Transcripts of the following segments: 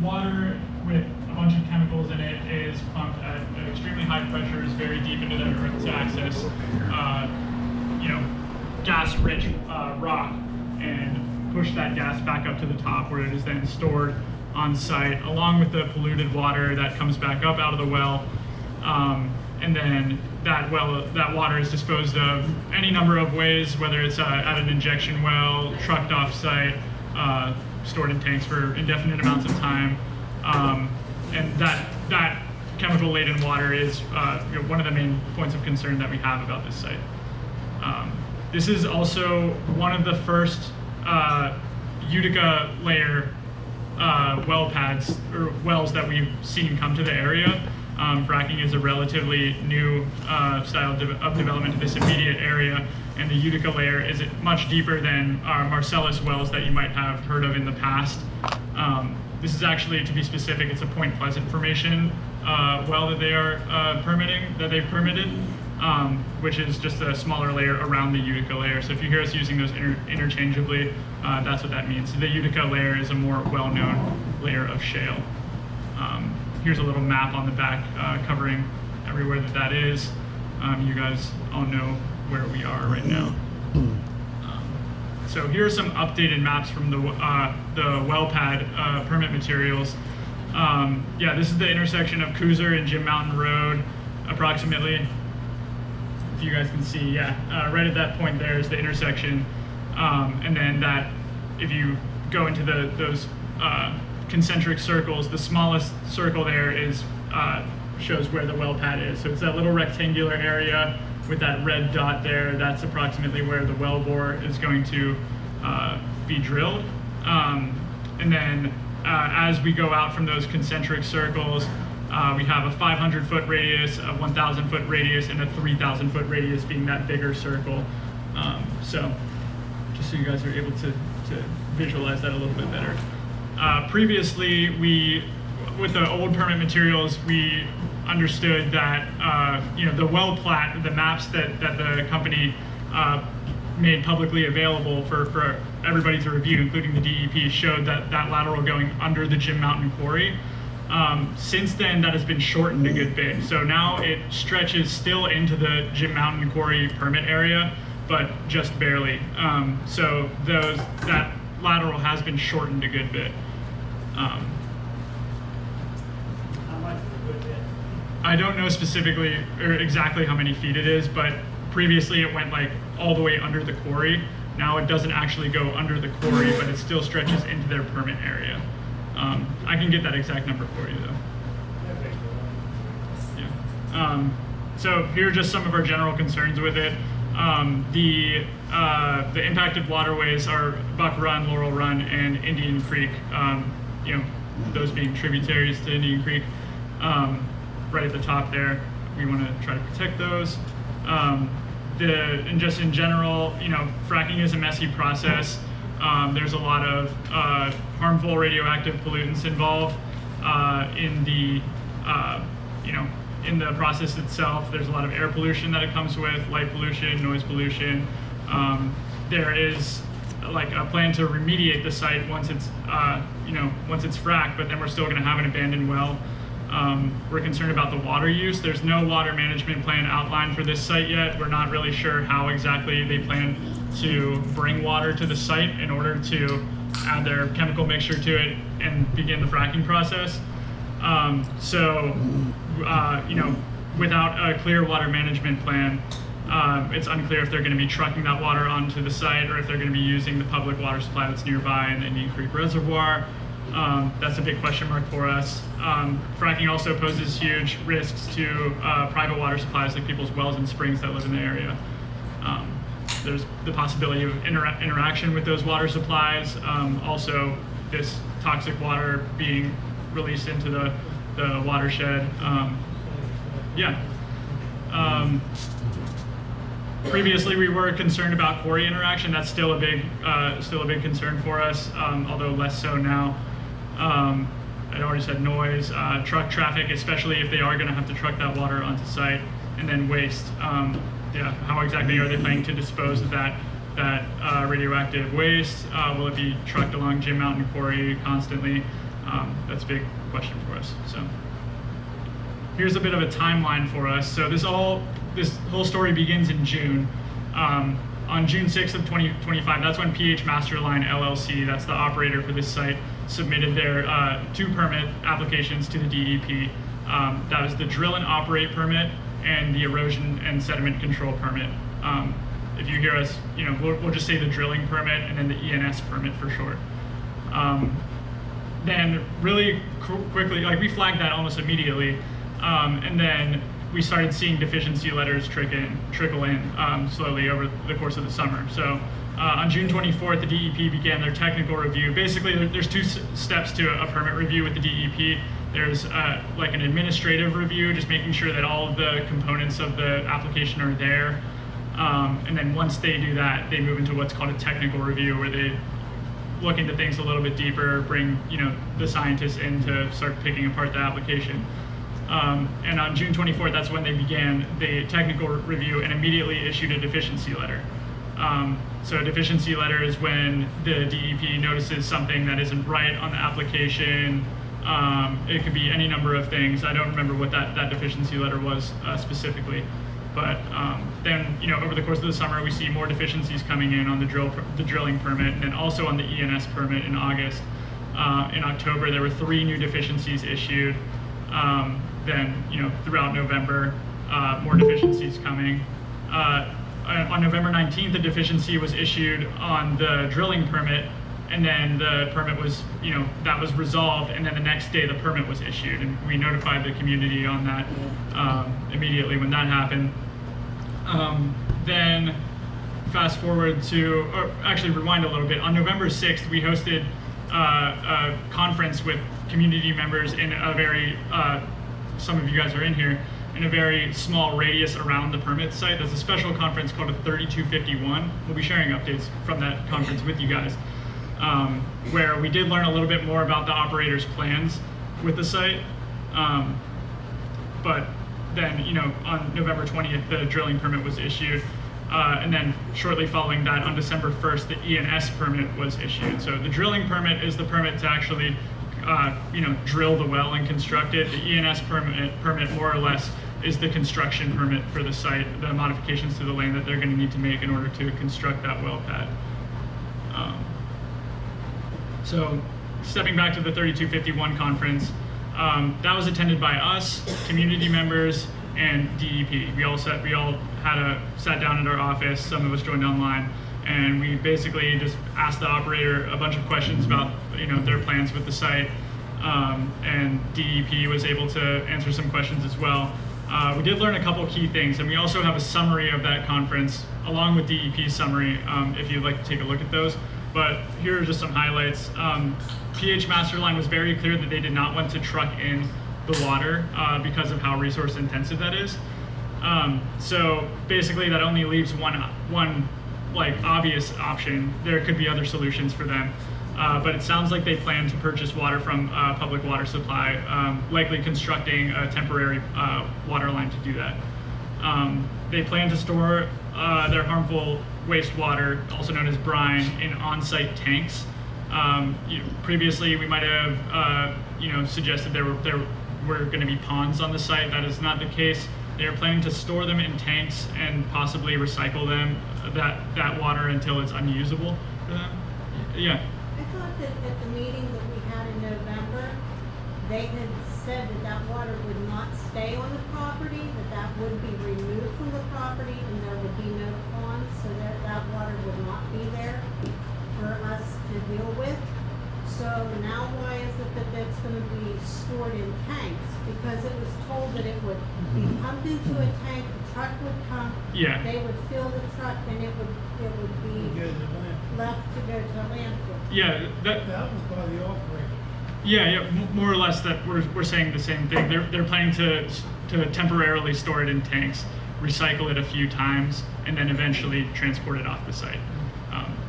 water with a bunch of chemicals in it is pumped at extremely high pressures, very deep into the earth to access, gas-rich rock and push that gas back up to the top, where it is then stored on site, along with the polluted water that comes back up out of the well. And then that water is disposed of any number of ways, whether it's at an injection well, trucked off site, stored in tanks for indefinite amounts of time. And that chemical-laden water is one of the main points of concern that we have about this site. This is also one of the first Utica layer well pads or wells that we've seen come to the area. Fracking is a relatively new style of development to this immediate area, and the Utica layer is much deeper than Marcellus wells that you might have heard of in the past. This is actually, to be specific, it's a Point Pleasant Formation well that they've permitted, which is just a smaller layer around the Utica layer. So if you hear us using those interchangeably, that's what that means. So the Utica layer is a more well-known layer of shale. Here's a little map on the back covering everywhere that is. You guys all know where we are right now. So here are some updated maps from the well pad permit materials. This is the intersection of Cooser and Jim Mountain Road, approximately. If you guys can see, right at that point there is the intersection. And then if you go into those concentric circles, the smallest circle there shows where the well pad is. So it's that little rectangular area with that red dot there. That's approximately where the well bore is going to be drilled. And then as we go out from those concentric circles, we have a 500-foot radius, a 1,000-foot radius, and a 3,000-foot radius being that bigger circle. So just so you guys are able to visualize that a little bit better. Previously, with the old permit materials, we understood that the well plat, the maps that the company made publicly available for everybody to review, including the DEP, showed that lateral going under the Jim Mountain quarry. Since then, that has been shortened a good bit. So now it stretches still into the Jim Mountain quarry permit area, but just barely. So that lateral has been shortened a good bit. How much is a good bit? I don't know specifically or exactly how many feet it is, but previously it went like all the way under the quarry. Now it doesn't actually go under the quarry, but it still stretches into their permit area. I can get that exact number for you though. Yeah. So here are just some of our general concerns with it. The impacted waterways are Buck Run, Laurel Run, and Indian Creek. Those being tributaries to Indian Creek. Right at the top there, we want to try to protect those. And just in general, fracking is a messy process. There's a lot of harmful radioactive pollutants involved in the process itself. There's a lot of air pollution that it comes with, light pollution, noise pollution. There is like a plan to remediate the site once it's fracked, but then we're still going to have an abandoned well. We're concerned about the water use. There's no water management plan outlined for this site yet. We're not really sure how exactly they plan to bring water to the site in order to add their chemical mixture to it and begin the fracking process. Without a clear water management plan, it's unclear if they're going to be trucking that water onto the site or if they're going to be using the public water supply that's nearby in the Indian Creek Reservoir. That's a big question mark for us. Fracking also poses huge risks to private water supplies like people's wells and springs that live in the area. There's the possibility of interaction with those water supplies. Also, this toxic water being released into the watershed. Previously, we were concerned about quarry interaction. That's still a big concern for us, although less so now. I already said noise, truck traffic, especially if they are going to have to truck that water onto site, and then waste. How exactly are they planning to dispose of that radioactive waste? Will it be trucked along Jim Mountain Quarry constantly? That's a big question for us. So here's a bit of a timeline for us. So this whole story begins in June. On June 6th of 2025, that's when PH Masterline LLC, that's the operator for this site, submitted their 2 permit applications to the DEP. That was the drill and operate permit and the erosion and sediment control permit. If you hear us, we'll just say the drilling permit and then the ENS permit for short. Then really quickly, like we flagged that almost immediately, and then we started seeing deficiency letters trickle in slowly over the course of the summer. So on June 24th, the DEP began their technical review. Basically, there's 2 steps to a permit review with the DEP. There's like an administrative review, just making sure that all of the components of the application are there. And then once they do that, they move into what's called a technical review, where they look into things a little bit deeper, bring the scientists in to start picking apart the application. And on June 24th, that's when they began the technical review and immediately issued a deficiency letter. So a deficiency letter is when the DEP notices something that isn't right on the application. It could be any number of things. I don't remember what that deficiency letter was specifically. But then, over the course of the summer, we see more deficiencies coming in on the drilling permit, and then also on the ENS permit in August. In October, there were 3 new deficiencies issued. Then, throughout November, more deficiencies coming. On November 19th, a deficiency was issued on the drilling permit, and then the permit was, that was resolved, and then the next day the permit was issued, and we notified the community on that immediately when that happened. Then fast forward to, or actually rewind a little bit, on November 6th, we hosted a conference with community members in a very, some of you guys are in here, in a very small radius around the permit site. There's a special conference called a 3251. We'll be sharing updates from that conference with you guys, where we did learn a little bit more about the operator's plans with the site. But then, on November 20th, the drilling permit was issued. And then shortly following that, on December 1st, the ENS permit was issued. So the drilling permit is the permit to actually, drill the well and construct it. The ENS permit more or less is the construction permit for the site, the modifications to the land that they're going to need to make in order to construct that well pad. So stepping back to the 3251 conference, that was attended by us, community members, and DEP. We all sat down at our office. Some of us joined online, and we basically just asked the operator a bunch of questions about their plans with the site, and DEP was able to answer some questions as well. We did learn a couple key things, and we also have a summary of that conference along with DEP's summary if you'd like to take a look at those. But here are just some highlights. PH Masterline was very clear that they did not want to truck in the water because of how resource intensive that is. So basically that only leaves one like obvious option. There could be other solutions for them. But it sounds like they plan to purchase water from public water supply, likely constructing a temporary water line to do that. They plan to store their harmful wastewater, also known as brine, in on-site tanks. Previously, we might have suggested there were going to be ponds on the site. That is not the case. They are planning to store them in tanks and possibly recycle that water until it's unusable for them. Yeah. I thought that at the meeting that we had in November, they had said that water would not stay on the property, that would be removed from the property, and there would be no ponds, so that water would not be there for us to deal with. So now why is it that that's going to be stored in tanks? Because it was told that it would be pumped into a tank, the truck would come, Yeah. they would fill the truck, and it would be left to go to a landfill. Yeah. That was by the operator. Yeah, more or less that we're saying the same thing. They're planning to temporarily store it in tanks, recycle it a few times, and then eventually transport it off the site.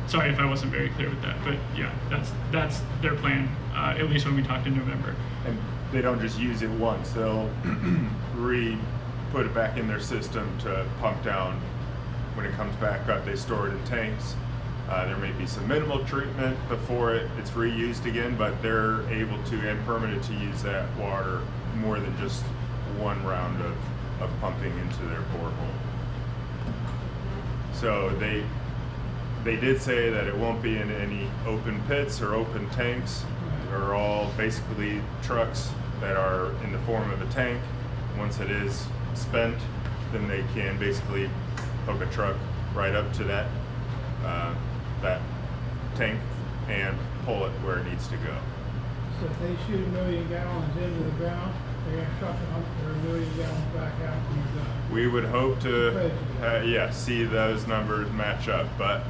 Sorry if I wasn't very clear with that, but yeah, that's their plan, at least when we talked in November. And they don't just use it once; they'll put it back in their system to pump down when it comes back up. They store it in tanks, There may be some minimal treatment before it's reused again, but they're able to and permitted to use that water more than just one round of pumping into their borehole. So they did say that it won't be in any open pits or open tanks. They're all basically trucks that are in the form of a tank. Once it is spent, then they can basically hook a truck right up to that tank and pull it where it needs to go. So if they shoot 1 million gallons into the ground, they're gonna truck it up for 1 million gallons back out when you're done. We would hope to see those numbers match up, but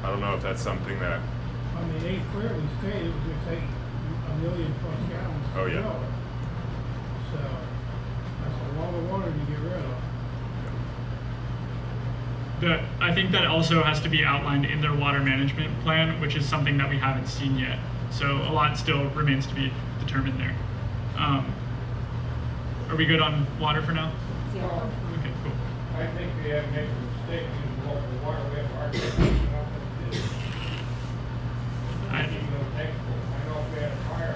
I don't know if that's something that. I mean, they clearly stated it was gonna take 1 million plus gallons to Oh, yeah. fill it. So that's a lot of water to get rid of. I think that also has to be outlined in their water management plan, which is something that we haven't seen yet. So a lot still remains to be determined there. Are we good on water for now? Yeah. Okay, cool. I think we have made a mistake in local water. We have our taking up and do. I- I know if we had a fire,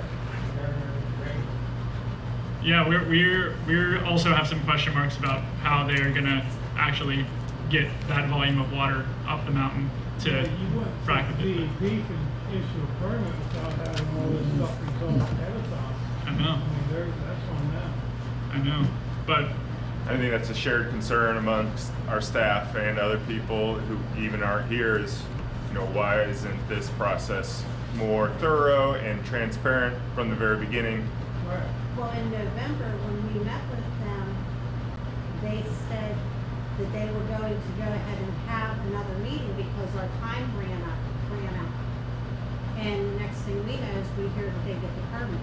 Yeah, we also have some question marks about how they are gonna actually get that volume of water up the mountain to frack with it. DEP can issue a permit without having all this stuff resolved ahead of time. I know, I mean, that's on them. I know, but I think that's a shared concern amongst our staff and other people who even aren't here is, why isn't this process more thorough and transparent from the very beginning? Right. Well, in November, when we met with them, they said that they were going to go ahead and have another meeting because our time ran out. And next thing we know is we hear that they get the permit.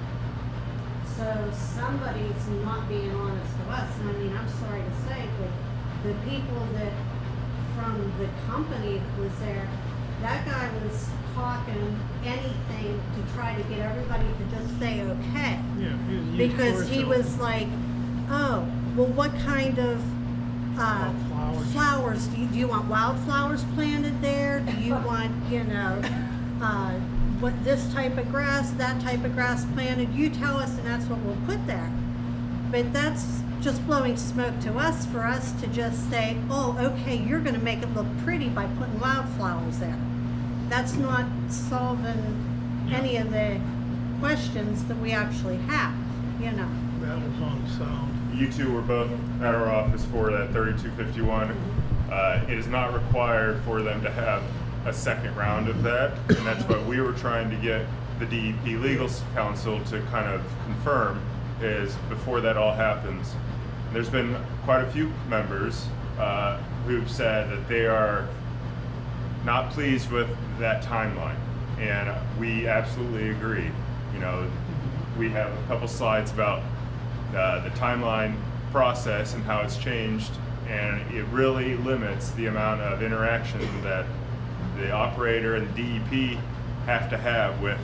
So somebody's not being honest to us, and I mean, I'm sorry to say, but the people that, from the company that was there, that guy was talking anything to try to get everybody to just say okay. Yeah, Because he was like, oh, well, what kind of flowers? Do you want wildflowers planted there? Do you want, what this type of grass, that type of grass planted? You tell us, and that's what we'll put there. But that's just blowing smoke to us for us to just say, oh, okay, you're going to make it look pretty by putting wildflowers there. That's not solving any of the questions that we actually have, That was on sound. You two were both at our office for that 3251. It is not required for them to have a second round of that, and that's what we were trying to get the DEP Legal Counsel to kind of confirm is before that all happens. There's been quite a few members who've said that they are not pleased with that timeline, and we absolutely agree. We have a couple slides about the timeline process and how it's changed, and it really limits the amount of interaction that the operator and the DEP have to have with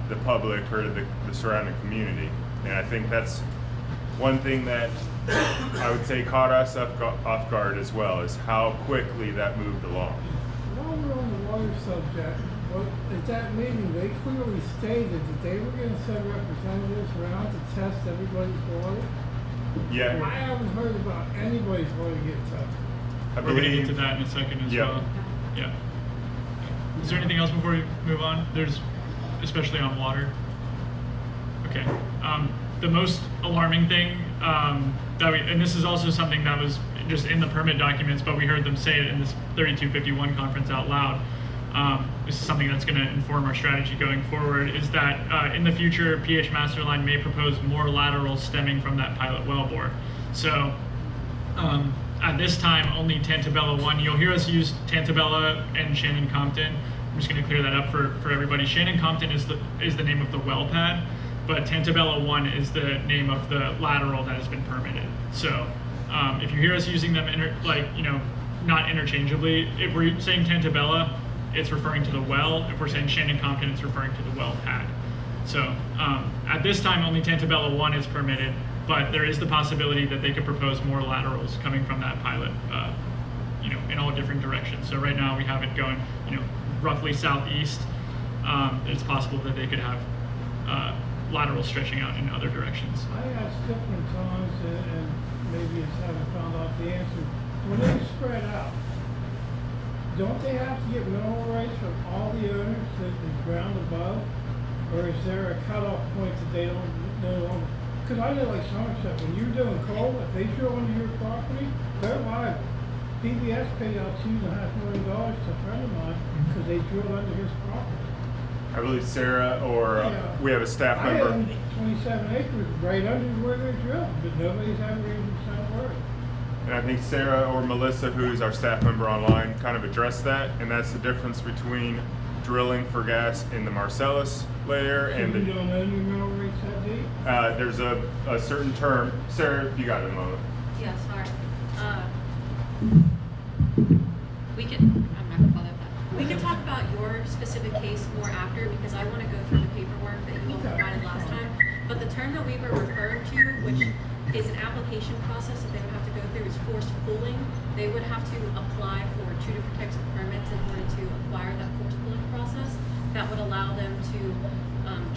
the public or the surrounding community. And I think that's one thing that I would say caught us off guard as well, is how quickly that moved along. While we're on the water subject, at that meeting, they clearly stated that they were going to send representatives around to test everybody's water. Yeah, I haven't heard about anybody's water getting tested. I we're gonna get believe to that in a second as Yeah. well. Yeah. Is there anything else before we move on? There's, especially on water. Okay. The most alarming thing and this is also something that was just in the permit documents, but we heard them say it in this 3251 conference out loud. This is something that's going to inform our strategy going forward, is that in the future, PH Masterline may propose more laterals stemming from that pilot wellbore. So at this time, only Tantabella 1. You'll hear us use Tantabella and Shannon Compton. I'm just going to clear that up for everybody. Shannon Compton is the name of the well pad, but Tantabella 1 is the name of the lateral that has been permitted. So if you hear us using them not interchangeably, if we're saying Tantabella, it's referring to the well. If we're saying Shannon Compton, it's referring to the well pad. So at this time, only Tantabella 1 is permitted, but there is the possibility that they could propose more laterals coming from that pilot, in all different directions. So right now we have it going, roughly southeast, it's possible that they could have laterals stretching out in other directions. I asked different times, and maybe you haven't found out the answer. When they spread out, don't they have to get mineral rights from all the owners that the ground above? Or is there a cutoff point that they don't no longer? Because I know like Somerset, when you're doing coal, if they drill into your property, they're liable. PBS paid out $2.5 million to a friend of mine because they drilled under his property. I believe Sarah or Yeah. we have a staff I member. own 27 acres right under where they're drilling, but nobody's ever even said a word. And I think Sarah or Melissa, who's our staff member online, kind of addressed that, and that's the difference between drilling for gas in the Marcellus layer So and you the, don't own your mineral rights that deep? there's a certain term. Sarah, if you got it a moment. Yeah, sorry. I'm not gonna bother with that. We can talk about your specific case more after, because I wanna go through the paperwork that you all provided last time. But the term that we were referring to, which is an application process that they would have to go through, is forced pooling. They would have to apply for 2 different types of permits in order to acquire that forced pooling process. That would allow them to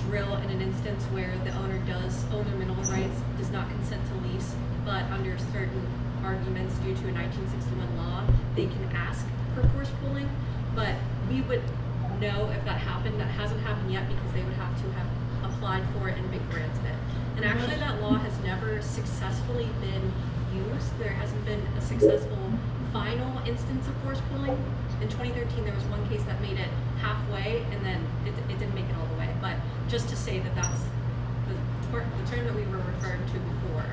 drill in an instance where the owner does own their mineral rights, does not consent to lease, but under certain arguments due to a 1961 law, they can ask for forced pooling. But we would know if that happened. That hasn't happened yet because they would have to have applied for it and been granted it. And actually that law has never successfully been used. There hasn't been a successful final instance of forced pooling. In 2013 there was one case that made it halfway, and then it didn't make it all the way. But just to say that that's the term that we were referring to before.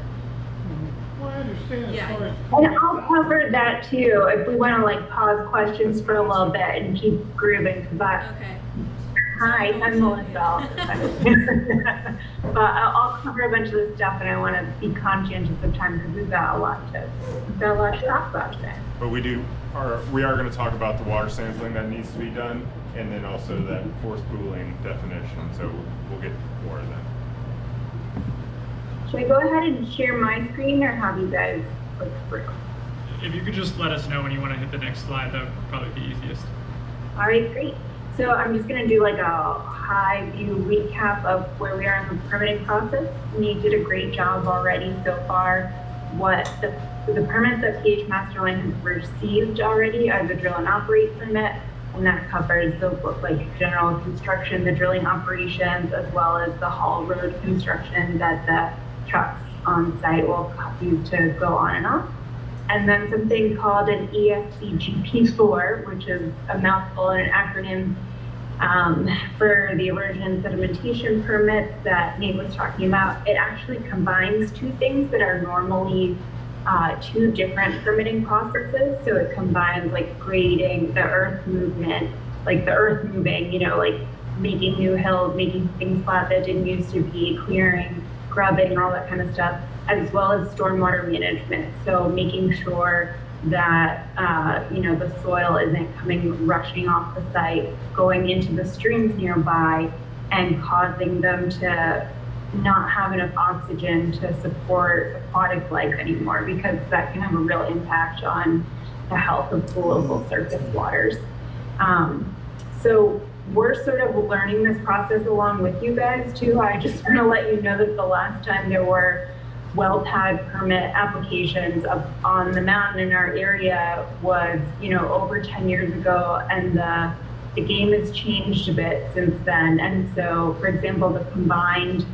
Well, I understand as Yeah. far as. And I'll cover that too, if we want to like pause questions for a little bit and keep grooving, because Okay. hi, I'm Melissa. But I'll cover a bunch of this stuff, and I want to be conscientious of time because we've got a lot to talk about today. But we are going to talk about the water sampling that needs to be done, and then also that forced pooling definition. So we'll get more of that. Should I go ahead and share my screen, or have you guys click through? If you could just let us know when you want to hit the next slide, that would probably be easiest. All right, great. So I'm just going to do like a high view recap of where we are in the permitting process. You did a great job already so far. What the permits that PH Masterline has received already are the drill and operate permit, and that covers the like general construction, the drilling operations, as well as the haul road construction that the trucks on site will use to go on and off. And then something called an ESCGP4, which is a mouthful and an acronym for the erosion and sedimentation permits that Nate was talking about. It actually combines 2 things that are normally 2 different permitting processes. So it combines like grading, the earth movement, like the earth moving, you know, like making new hills, making things flat that didn't used to be, clearing, grubbing, all that kind of stuff, as well as stormwater management. So making sure that, you know, the soil isn't coming rushing off the site, going into the streams nearby and causing them to not have enough oxygen to support aquatic life anymore, because that can have a real impact on the health of the local surface waters. So we're sort of learning this process along with you guys too. I just want to let you know that the last time there were well pad permit applications up on the mountain in our area was, you know, over 10 years ago, and the game has changed a bit since then. And so, for example, the combined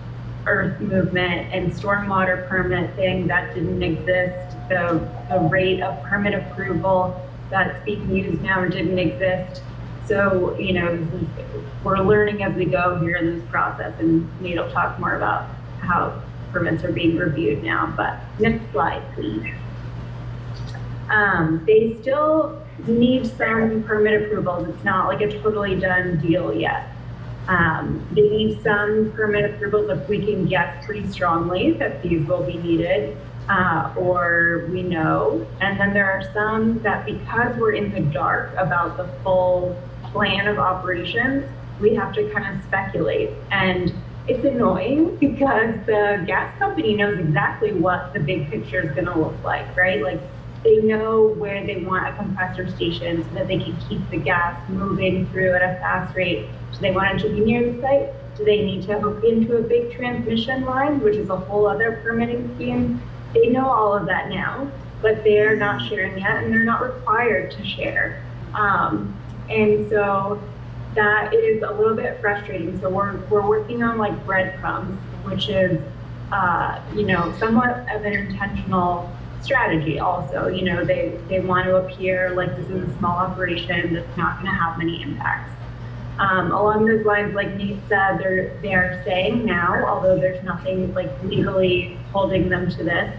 earth movement and stormwater permit thing, that didn't exist. The rate of permit approval that's being used now didn't exist. So, you know, we're learning as we go here in this process, and Nate will talk more about how permits are being reviewed now. But next slide, please. They still need some permit approvals. It's not like a totally done deal yet. They need some permit approvals if we can guess pretty strongly that these will be needed, or we know. And then there are some that, because we're in the dark about the full plan of operations, we have to kind of speculate. And it's annoying because the gas company knows exactly what the big picture is going to look like, right? Like they know where they want a compressor station so that they can keep the gas moving through at a fast rate. Do they want it to be near the site? Do they need to hook into a big transmission line, which is a whole other permitting scheme? They know all of that now, but they're not sharing yet, and they're not required to share. And so that is a little bit frustrating. So we're working on like breadcrumbs, which is, you know, somewhat of an intentional strategy also. You know, they want to appear like this is a small operation that's not going to have many impacts. Along those lines, like Nate said, they are saying now, although there's nothing like legally holding them to this.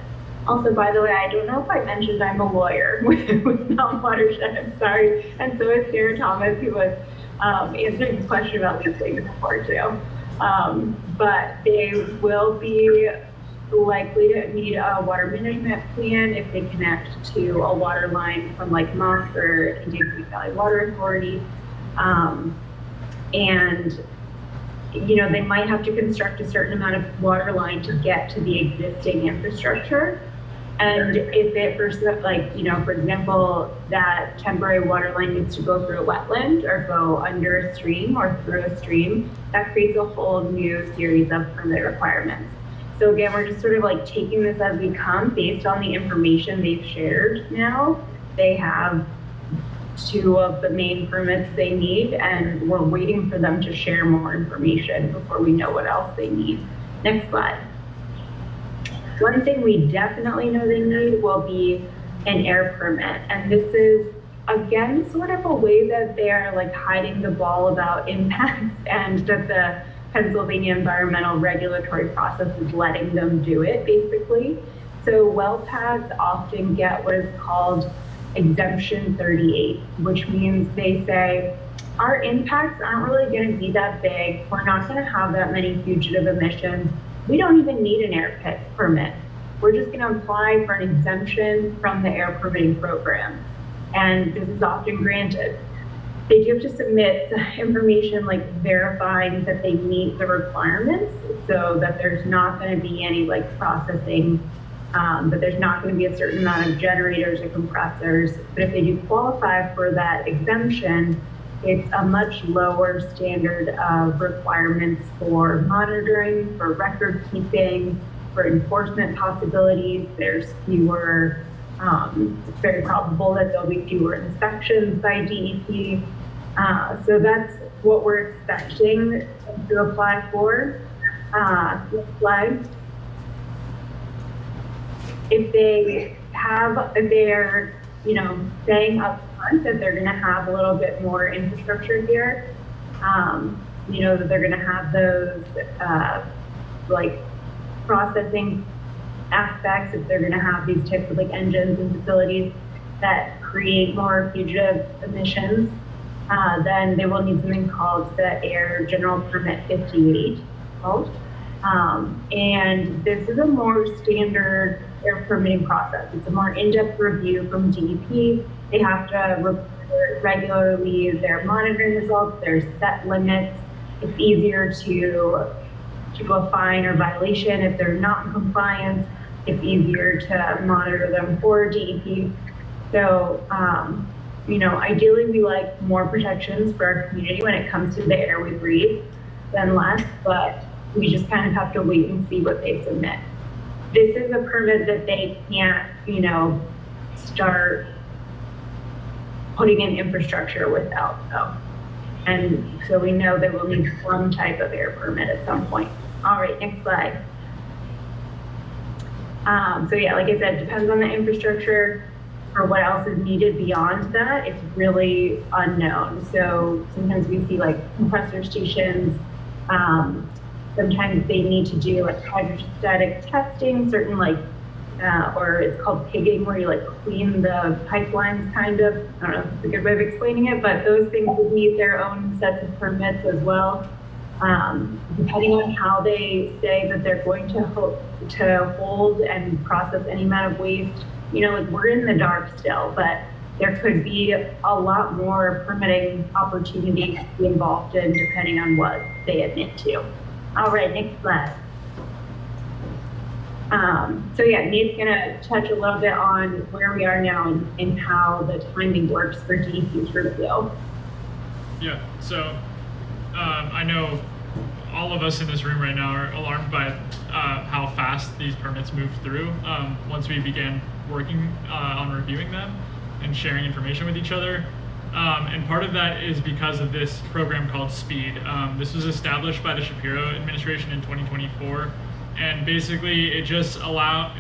Also, by the way, I don't know if I mentioned I'm a lawyer with Mountain Watershed, I'm sorry. And so is Sarah Thomas, who was answering the question about these things before too. But they will be likely to need a water management plan if they connect to a water line from like Moss or Indian Creek Valley Water Authority. And you know, they might have to construct a certain amount of water line to get to the existing infrastructure. And if it, like, you know, for example, that temporary water line needs to go through a wetland or go under a stream or through a stream, that creates a whole new series of permit requirements. So again, we're just sort of like taking this as we come based on the information they've shared now. They have 2 of the main permits they need, and we're waiting for them to share more information before we know what else they need. Next slide. One thing we definitely know they need will be an air permit. And this is, again, sort of a way that they're like hiding the ball about impacts, and that the Pennsylvania environmental regulatory process is letting them do it, basically. So well pads often get what is called exemption 38, which means they say, our impacts aren't really going to be that big. We're not going to have that many fugitive emissions. We don't even need an air permit. We're just going to apply for an exemption from the air permitting program. And this is often granted. They do have to submit information like verifying that they meet the requirements, so that there's not going to be any like processing, but there's not going to be a certain amount of generators or compressors. But if they do qualify for that exemption, it's a much lower standard of requirements for monitoring, for record keeping, for enforcement possibilities. There's fewer, it's very probable that there'll be fewer inspections by DEP. So that's what we're expecting to apply for. Next slide. If they're, you know, saying up front that they're going to have a little bit more infrastructure here, you know, that they're going to have those like processing aspects, if they're going to have these types of like engines and facilities that create more fugitive emissions, then they will need something called the Air General Permit 58 called. And this is a more standard air permitting process. It's a more in-depth review from DEP. They have to report regularly their monitoring results, their set limits. It's easier to do a fine or violation if they're not in compliance. It's easier to monitor them for DEP. So, you know, ideally we like more protections for our community when it comes to the air we breathe than less, but we just kind of have to wait and see what they submit. This is a permit that they can't, you know, start putting in infrastructure without, though. And so we know they will need some type of air permit at some point. All right, next slide. So yeah, like I said, it depends on the infrastructure. For what else is needed beyond that, it's really unknown. So sometimes we see like compressor stations. Sometimes they need to do like hydrostatic testing, certain like, or it's called pigging, where you like clean the pipelines kind of. I don't know if it's a good way of explaining it, but those things would need their own sets of permits as well. Depending on how they say that they're going to hold and process any amount of waste, you know, like we're in the dark still, but there could be a lot more permitting opportunities to be involved in depending on what they admit to. All right, next slide. So yeah, Nate's gonna touch a little bit on where we are now and how the timing works for DEP's review. Yeah, so I know all of us in this room right now are alarmed by how fast these permits moved through once we began working on reviewing them and sharing information with each other. And part of that is because of this program called SPEED. This was established by the Shapiro administration in 2024, and basically it just allows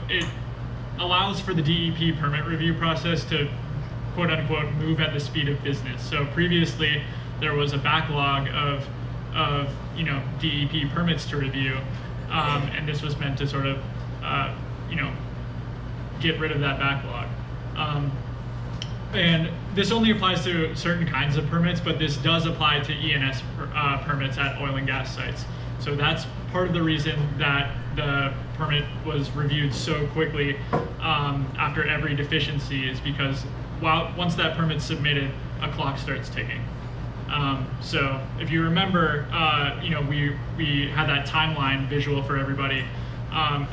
for the DEP permit review process to quote unquote move at the speed of business. So previously there was a backlog of DEP permits to review, and this was meant to sort of get rid of that backlog. And this only applies to certain kinds of permits, but this does apply to ENS permits at oil and gas sites. So that's part of the reason that the permit was reviewed so quickly after every deficiency, is because once that permit's submitted, a clock starts ticking. So if you remember, we had that timeline visual for everybody.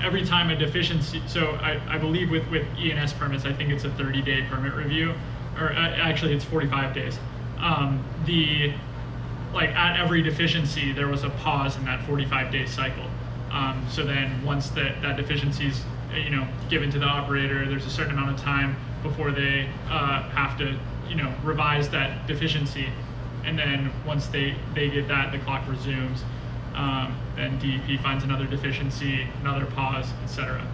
Every time a deficiency, so I believe with ENS permits, I think it's a 30-day permit review, or actually it's 45 days. At every deficiency, there was a pause in that 45-day cycle. So then once that deficiency's given to the operator, there's a certain amount of time before they have to revise that deficiency. And then once they get that, the clock resumes. Then DEP finds another deficiency, another pause, etc.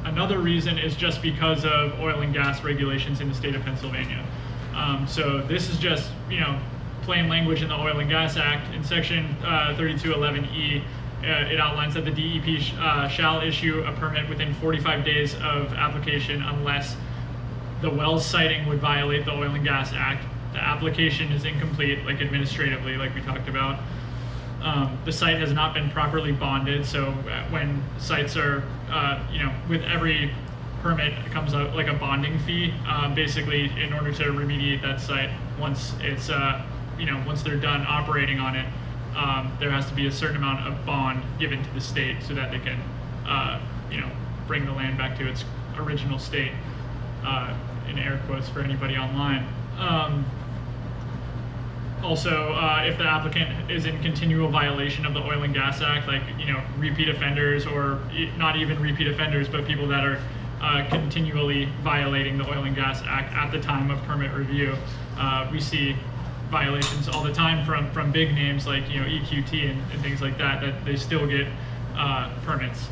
Another reason is just because of oil and gas regulations in the state of Pennsylvania. So this is just plain language in the Oil and Gas Act. In section 3211E, it outlines that the DEP shall issue a permit within 45 days of application unless the well's siting would violate the Oil and Gas Act, the application is incomplete, like administratively, like we talked about. The site has not been properly bonded, so when sites are, with every permit it comes out like a bonding fee. Basically, in order to remediate that site, once it's, once they're done operating on it, there has to be a certain amount of bond given to the state so that they can, bring the land back to its original state, in air quotes for anybody online. Also, if the applicant is in continual violation of the Oil and Gas Act, like repeat offenders, or not even repeat offenders, but people that are continually violating the Oil and Gas Act at the time of permit review, we see violations all the time from big names like EQT and things like that they still get permits.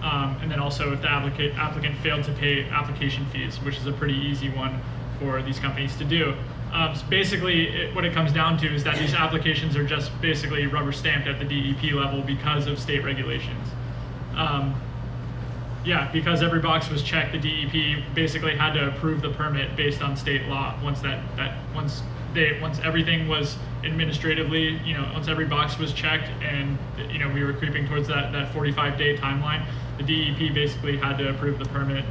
And then also if the applicant failed to pay application fees, which is a pretty easy one for these companies to do. So basically, what it comes down to is that these applications are just basically rubber stamped at the DEP level because of state regulations. Because every box was checked, the DEP basically had to approve the permit based on state law. Once everything was administratively, once every box was checked, and we were creeping towards that 45-day timeline, the DEP basically had to approve the permit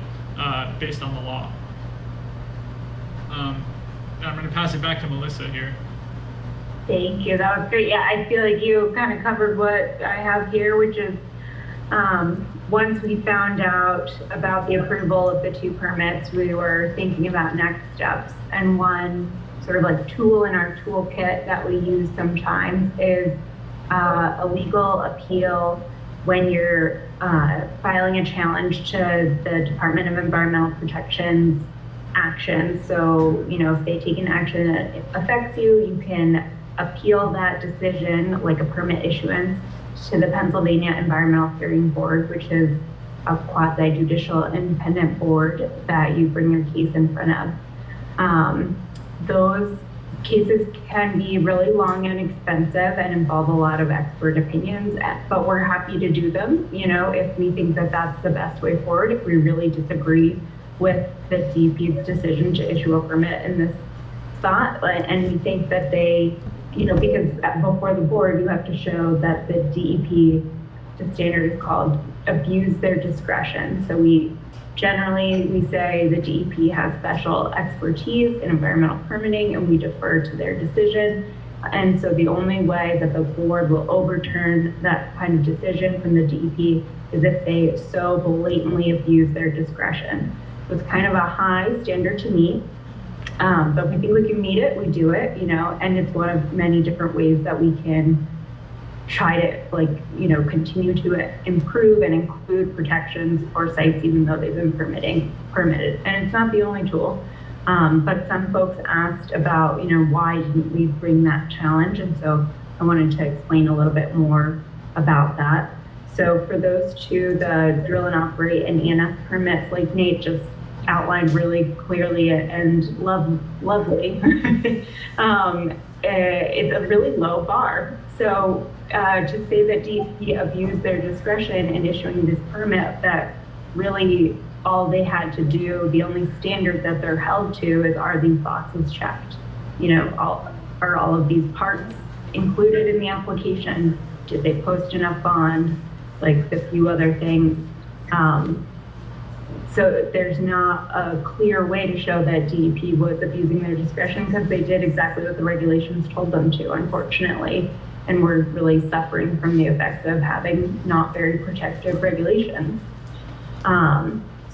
based on the law. I'm going to pass it back to Melissa here. Thank you. That was great. Yeah, I feel like you kind of covered what I have here, which is once we found out about the approval of the 2 permits, we were thinking about next steps. And one sort of like tool in our toolkit that we use sometimes is a legal appeal when you're filing a challenge to the Department of Environmental Protection's actions. So, if they take an action that affects you, you can appeal that decision, like a permit issuance, to the Pennsylvania Environmental Hearing Board, which is a quasi-judicial independent board that you bring your case in front of. Those cases can be really long and expensive and involve a lot of expert opinions, but we're happy to do them, if we think that that's the best way forward, if we really disagree with the DEP's decision to issue a permit in this spot. And we think that they, because before the board, you have to show that the DEP, the standard is called, abuse their discretion. So we say the DEP has special expertise in environmental permitting, and we defer to their decision. And so the only way that the board will overturn that kind of decision from the DEP is if they so blatantly abuse their discretion. So it's kind of a high standard to meet, but if we think we can meet it, we do it, you know, and it's one of many different ways that we can try to, like, you know, continue to improve and include protections for sites even though they've been permitted. And it's not the only tool. But some folks asked about, you know, why didn't we bring that challenge? And so I wanted to explain a little bit more about that. So for those two, the drill and operate and ENS permits, like Nate just outlined really clearly and lovely, it's a really low bar. So to say that DEP abused their discretion in issuing this permit, that really all they had to do, the only standard that they're held to is, are these boxes checked? You know, are all of these parts included in the application? Did they post enough bond? Like a few other things. So there's not a clear way to show that DEP was abusing their discretion because they did exactly what the regulations told them to, unfortunately. And we're really suffering from the effects of having not very protective regulations.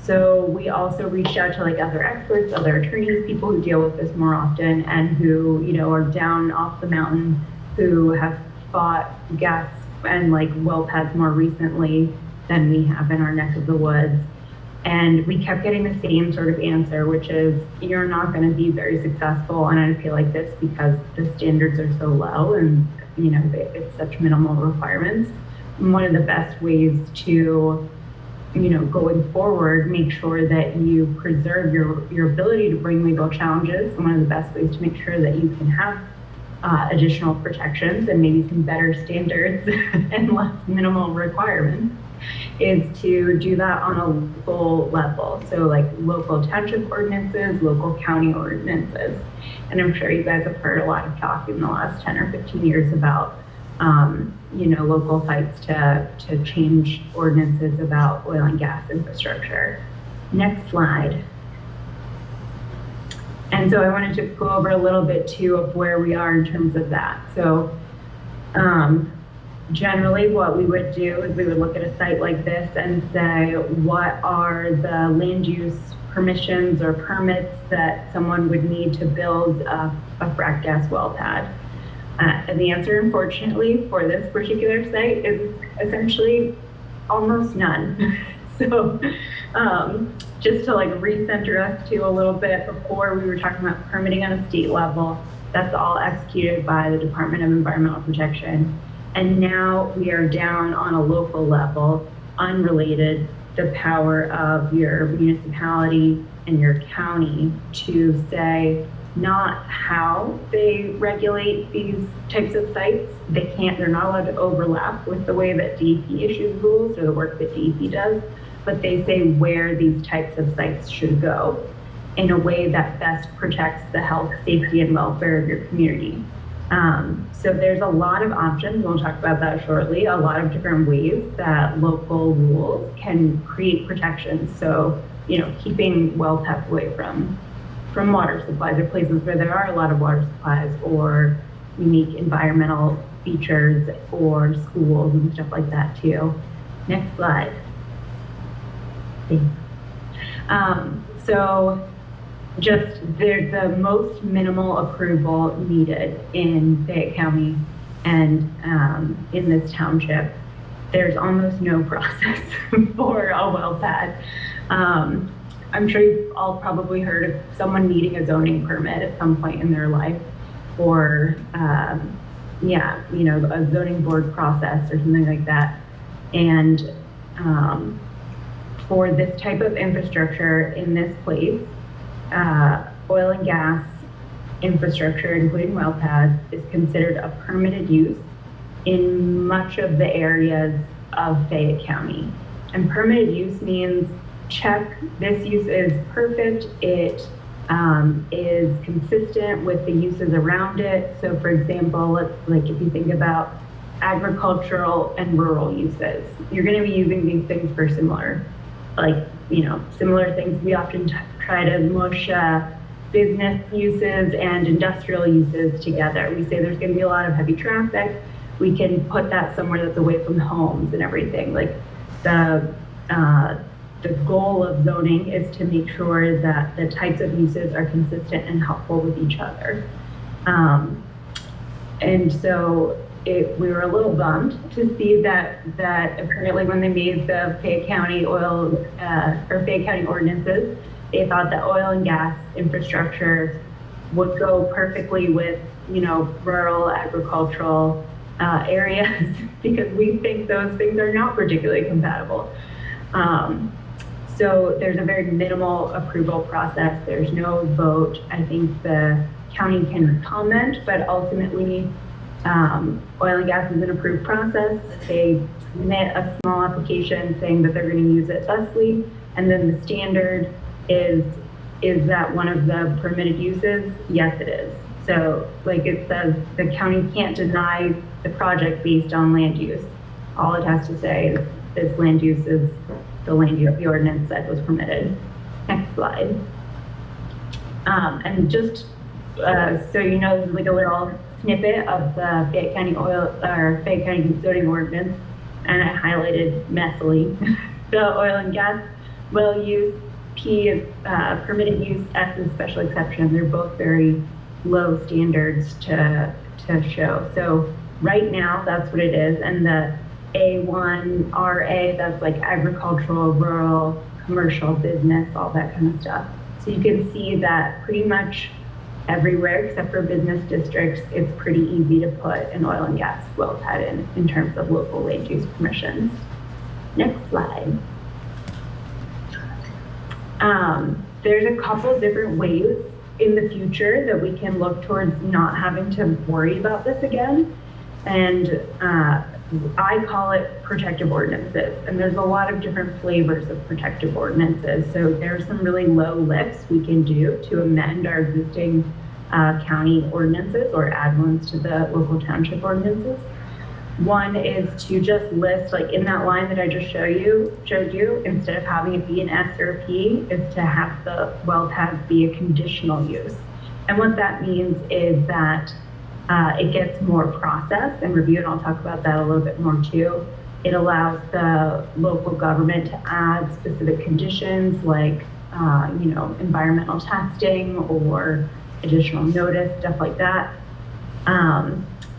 So we also reached out to like other experts, other attorneys, people who deal with this more often and who, you know, are down off the mountain, who have fought gas and like well pads more recently than we have in our neck of the woods. And we kept getting the same sort of answer, which is, you're not going to be very successful on an appeal like this because the standards are so low and, you know, it's such minimal requirements. And one of the best ways to, you know, going forward, make sure that you preserve your ability to bring legal challenges. And one of the best ways to make sure that you can have additional protections and maybe some better standards and less minimal requirements is to do that on a local level. So like local township ordinances, local county ordinances. And I'm sure you guys have heard a lot of talk in the last 10 or 15 years about you know, local fights to change ordinances about oil and gas infrastructure. Next slide. And so I wanted to go over a little bit too of where we are in terms of that. So generally what we would do is we would look at a site like this and say, what are the land use permissions or permits that someone would need to build a frac gas well pad? And the answer, unfortunately, for this particular site is essentially almost none. So just to like recenter us to a little bit, before we were talking about permitting on a state level, that's all executed by the Department of Environmental Protection. And now we are down on a local level, unrelated, the power of your municipality and your county to say, not how they regulate these types of sites. They're not allowed to overlap with the way that DEP issues rules or the work that DEP does, but they say where these types of sites should go in a way that best protects the health, safety, and welfare of your community. So there's a lot of options, we'll talk about that shortly, a lot of different ways that local rules can create protections. So, you know, keeping well paths away from water supplies or places where there are a lot of water supplies or unique environmental features or schools and stuff like that too. Next slide. So just there's the most minimal approval needed in Fayette County and in this township. There's almost no process for a well pad. I'm sure you've all probably heard of someone needing a zoning permit at some point in their life, or yeah, you know, a zoning board process or something like that. And for this type of infrastructure in this place, oil and gas infrastructure, including well pads, is considered a permitted use in much of the areas of Fayette County. And permitted use means check, this use is perfect, it is consistent with the uses around it. So for example, like if you think about agricultural and rural uses, you're going to be using these things for similar, like, you know, similar things. We often try to mush business uses and industrial uses together. We say there's going to be a lot of heavy traffic. We can put that somewhere that's away from homes and everything. Like the goal of zoning is to make sure that the types of uses are consistent and helpful with each other. And so we were a little bummed to see that apparently when they made the Fayette County Fayette County ordinances, they thought that oil and gas infrastructure would go perfectly with, rural agricultural areas because we think those things are not particularly compatible. So there's a very minimal approval process. There's no vote. I think the county can comment, but ultimately oil and gas is an approved process. They submit a small application saying that they're going to use it thusly, and then the standard is that one of the permitted uses? Yes, it is. So like it says, the county can't deny the project based on land use. All it has to say is this land use is the land use the ordinance said was permitted. Next slide. And just so you know, this is like a little snippet of the Fayette County Fayette County zoning ordinance, and I highlighted messily the oil and gas well use. P is permitted use, S is special exception. They're both very low standards to show. So right now that's what it is, and the A1 RA, that's like agricultural, rural, commercial, business, all that kind of stuff. So you can see that pretty much everywhere except for business districts, it's pretty easy to put an oil and gas well pad in terms of local land use permissions. Next slide. There's a couple different ways in the future that we can look towards not having to worry about this again. And I call it protective ordinances. And there's a lot of different flavors of protective ordinances. So there's some really low lifts we can do to amend our existing county ordinances or add ones to the local township ordinances. One is to just list, like in that line that I just showed you, instead of having it be an S or a P, is to have the well pads be a conditional use. And what that means is that it gets more processed and reviewed, and I'll talk about that a little bit more too. It allows the local government to add specific conditions like, environmental testing or additional notice, stuff like that.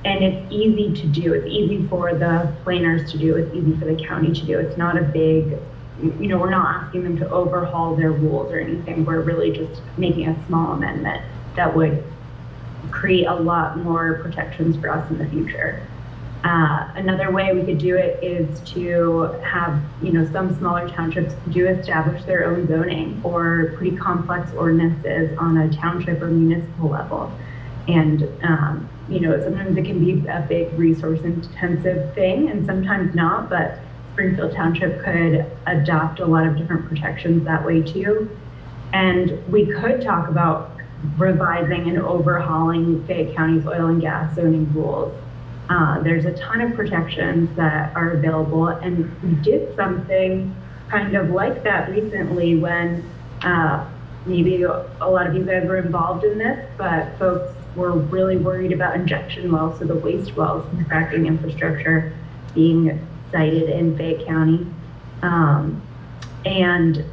And it's easy to do. It's easy for the planners to do. It's easy for the county to do. It's not a big, we're not asking them to overhaul their rules or anything. We're really just making a small amendment that would create a lot more protections for us in the future. Another way we could do it is to have, some smaller townships do establish their own zoning or pretty complex ordinances on a township or municipal level. And, sometimes it can be a big resource intensive thing and sometimes not, but Springfield Township could adopt a lot of different protections that way too. And we could talk about revising and overhauling Fayette County's oil and gas zoning rules. There's a ton of protections that are available, and we did something kind of like that recently when maybe a lot of you guys were involved in this, but folks were really worried about injection wells, so the waste wells and fracking infrastructure being sited in Fayette County. And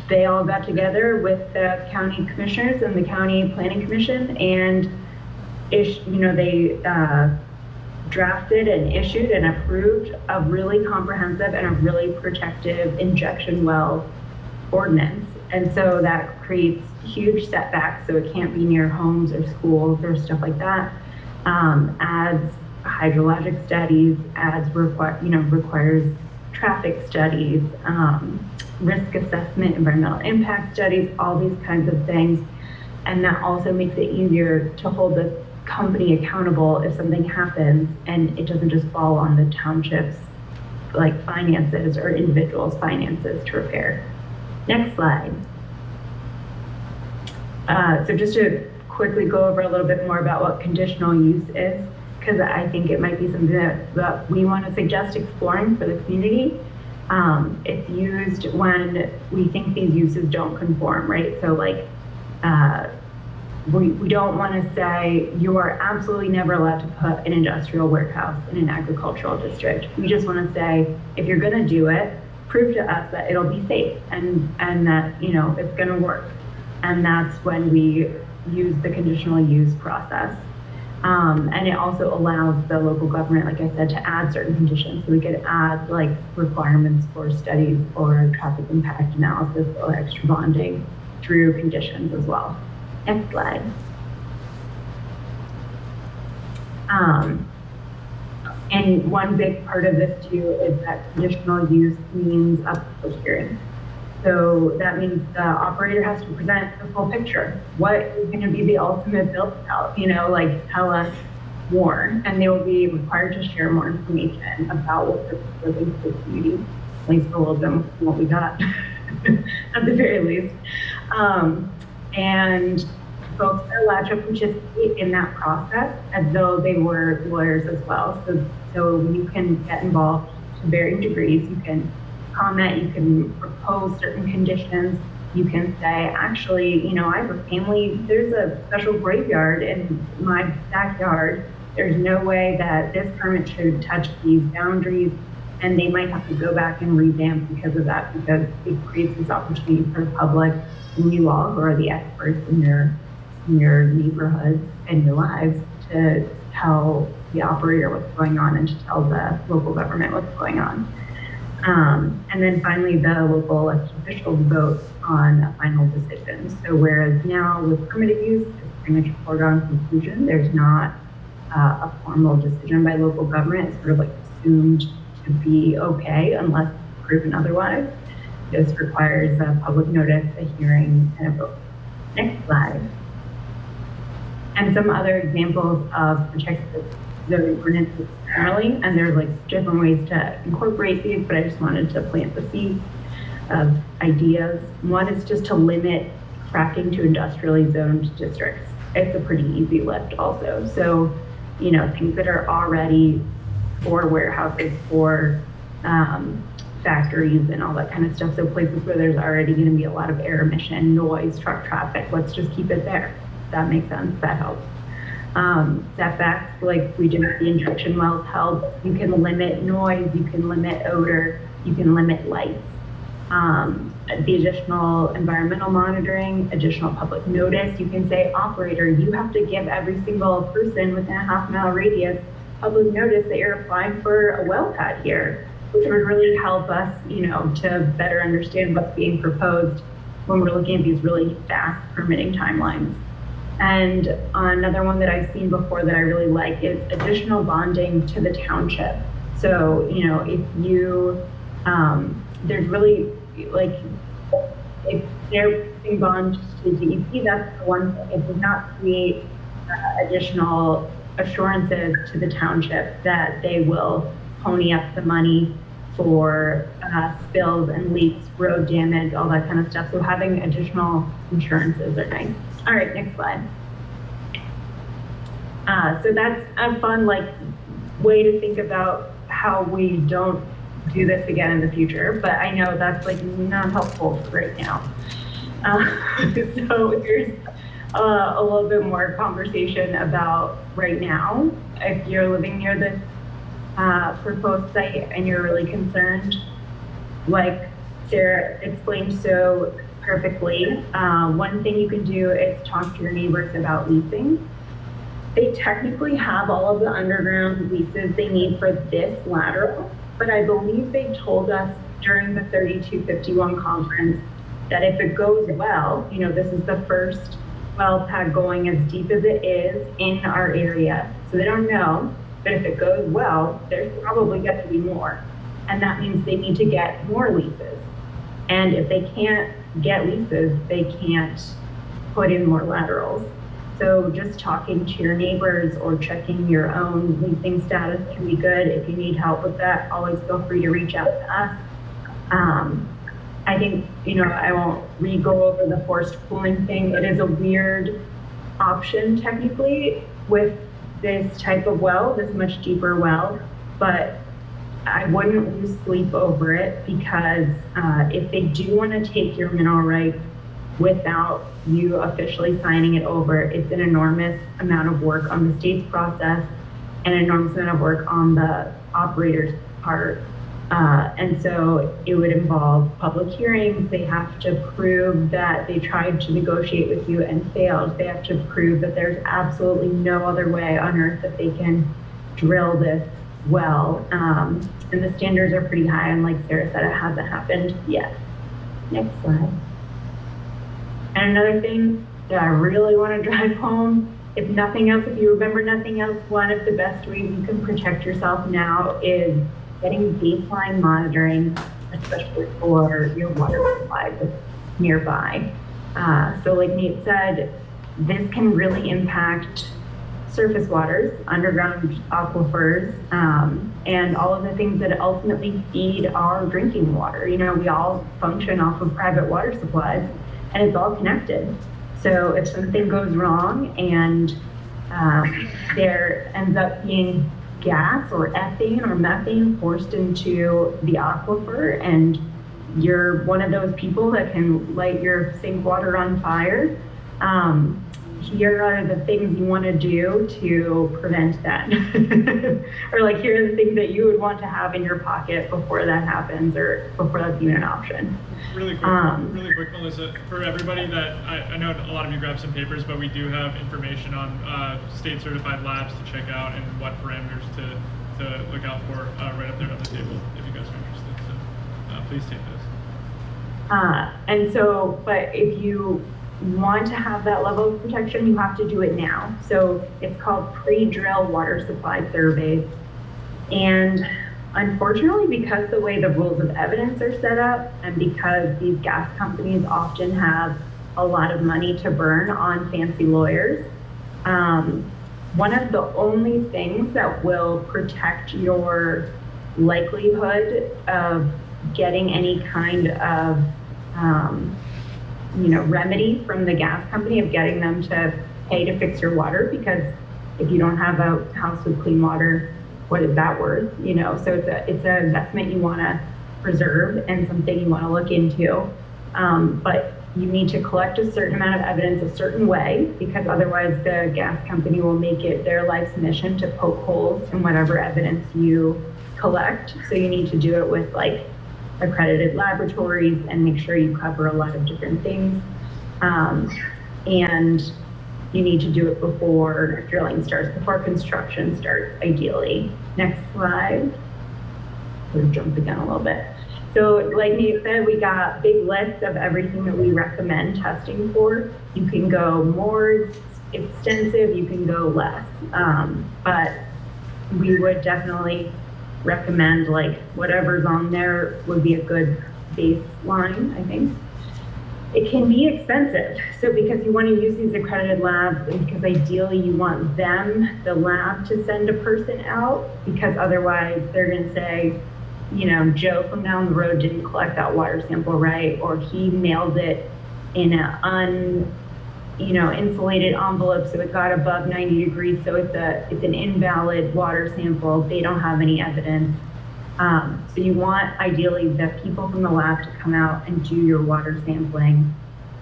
they all got together with the county commissioners and the county planning commission, and they drafted and issued and approved a really comprehensive and a really protective injection well ordinance. And so that creates huge setbacks, so it can't be near homes or schools or stuff like that. Adds hydrologic studies, requires traffic studies, risk assessment, environmental impact studies, all these kinds of things. And that also makes it easier to hold the company accountable if something happens and it doesn't just fall on the township's finances or individuals' finances to repair. Next slide. So just to quickly go over a little bit more about what conditional use is, because I think it might be something that we want to suggest exploring for the community. It's used when we think these uses don't conform, right? So we don't want to say you are absolutely never allowed to put an industrial warehouse in an agricultural district. We just want to say, if you're going to do it, prove to us that it'll be safe and that, you know, it's going to work. And that's when we use the conditional use process. And it also allows the local government, like I said, to add certain conditions. So we could add like requirements for studies or traffic impact analysis or extra bonding through conditions as well. Next slide. And one big part of this too is that conditional use means a public hearing. So that means the operator has to present the full picture. What is going to be the ultimate build out? You know, like tell us more, and they will be required to share more information about what they're proposing to the community, at least a little bit more than what we got, at the very least. And folks are allowed to participate in that process as though they were lawyers as well. So you can get involved to varying degrees. You can comment, you can propose certain conditions. You can say, actually, you know, I have a family, there's a special graveyard in my backyard. There's no way that this permit should touch these boundaries. And they might have to go back and revamp because of that, because it creates this opportunity for the public and you all who are the experts in your neighborhoods and your lives to tell the operator what's going on and to tell the local government what's going on. And then finally, the local elected officials vote on a final decision. So whereas now with permitted use, it's pretty much a foregone conclusion. There's not a formal decision by local government. It's sort of like assumed to be okay unless proven otherwise. This requires a public notice, a hearing, and a vote. Next slide. And some other examples of protected zoning ordinances generally, and there's like different ways to incorporate these, but I just wanted to plant the seeds of ideas. One is just to limit fracking to industrially zoned districts. It's a pretty easy lift also. So, you know, things that are already for warehouses, for factories and all that kind of stuff. So places where there's already going to be a lot of air emission, noise, truck traffic, let's just keep it there. That makes sense, that helps. Setbacks, like we did with the injection wells, help. You can limit noise, you can limit odor, you can limit lights. The additional environmental monitoring, additional public notice, you can say, operator, you have to give every single person within a half-mile radius public notice that you're applying for a well pad here, which would really help us, you know, to better understand what's being proposed when we're looking at these really fast permitting timelines. And another one that I've seen before that I really like is additional bonding to the township. So, you know, if you, there's really, like, if they're putting bond to DEP, that's the one thing. It does not create additional assurances to the township that they will pony up the money for spills and leaks, road damage, all that kind of stuff. So having additional insurances are nice. All right, next slide. So that's a fun, like, way to think about how we don't do this again in the future, but I know that's like not helpful right now. So here's a little bit more conversation about right now. If you're living near this proposed site and you're really concerned, like Sarah explained so perfectly, one thing you can do is talk to your neighbors about leasing. They technically have all of the underground leases they need for this lateral, but I believe they told us during the 3251 conference that if it goes well, you know, this is the first well pad going as deep as it is in our area. So they don't know, but if it goes well, there's probably going to be more. And that means they need to get more leases. And if they can't get leases, they can't put in more laterals. So just talking to your neighbors or checking your own leasing status can be good. If you need help with that, always feel free to reach out to us. I think, you know, I won't re-go over the forced pooling thing. It is a weird option technically with this type of well, this much deeper well, but I wouldn't lose sleep over it because if they do want to take your mineral rights without you officially signing it over. It's an enormous amount of work on the state's process and an enormous amount of work on the operator's part. And so it would involve public hearings. They have to prove that they tried to negotiate with you and failed. They have to prove that there's absolutely no other way on earth that they can drill this well. And the standards are pretty high, and like Sarah said, it hasn't happened yet. Next slide. And another thing that I really want to drive home, if nothing else, if you remember nothing else, one of the best ways you can protect yourself now is getting baseline monitoring, especially for your water supply that's nearby. So like Nate said, this can really impact surface waters, underground aquifers, and all of the things that ultimately feed our drinking water. You know, we all function off of private water supplies, and it's all connected. So if something goes wrong and there ends up being gas or ethane or methane forced into the aquifer, and you're one of those people that can light your sink water on fire, here are the things you want to do to prevent that. Or like, here are the things that you would want to have in your pocket before that happens, or before that's even an option. Really quick, Melissa, for everybody that, I know a lot of you grabbed some papers, but we do have information on state certified labs to check out and what parameters to look out for right up there on the table if you guys are interested. So please take those. And so, but if you want to have that level of protection, you have to do it now. So it's called pre-drill water supply surveys. And unfortunately, because the way the rules of evidence are set up, and because these gas companies often have a lot of money to burn on fancy lawyers, one of the only things that will protect your likelihood of getting any kind of remedy from the gas company, of getting them to pay to fix your water, because if you don't have a house with clean water, what is that worth? You know, so it's an investment you want to preserve and something you want to look into. But you need to collect a certain amount of evidence a certain way, because otherwise the gas company will make it their life's mission to poke holes in whatever evidence you collect. So you need to do it with like accredited laboratories and make sure you cover a lot of different things. And you need to do it before drilling starts, before construction starts, ideally. Next slide. We'll jump again a little bit. So like Nate said, we got big lists of everything that we recommend testing for. You can go more extensive, you can go less. But we would definitely recommend like whatever's on there would be a good baseline, I think. It can be expensive. So because you want to use these accredited labs, and because ideally you want them, the lab, to send a person out, because otherwise they're going to say, you know, Joe from down the road didn't collect that water sample right, or he mailed it in an insulated envelope, so it got above 90 degrees, so it's an invalid water sample. They don't have any evidence. So you want, ideally, the people from the lab to come out and do your water sampling.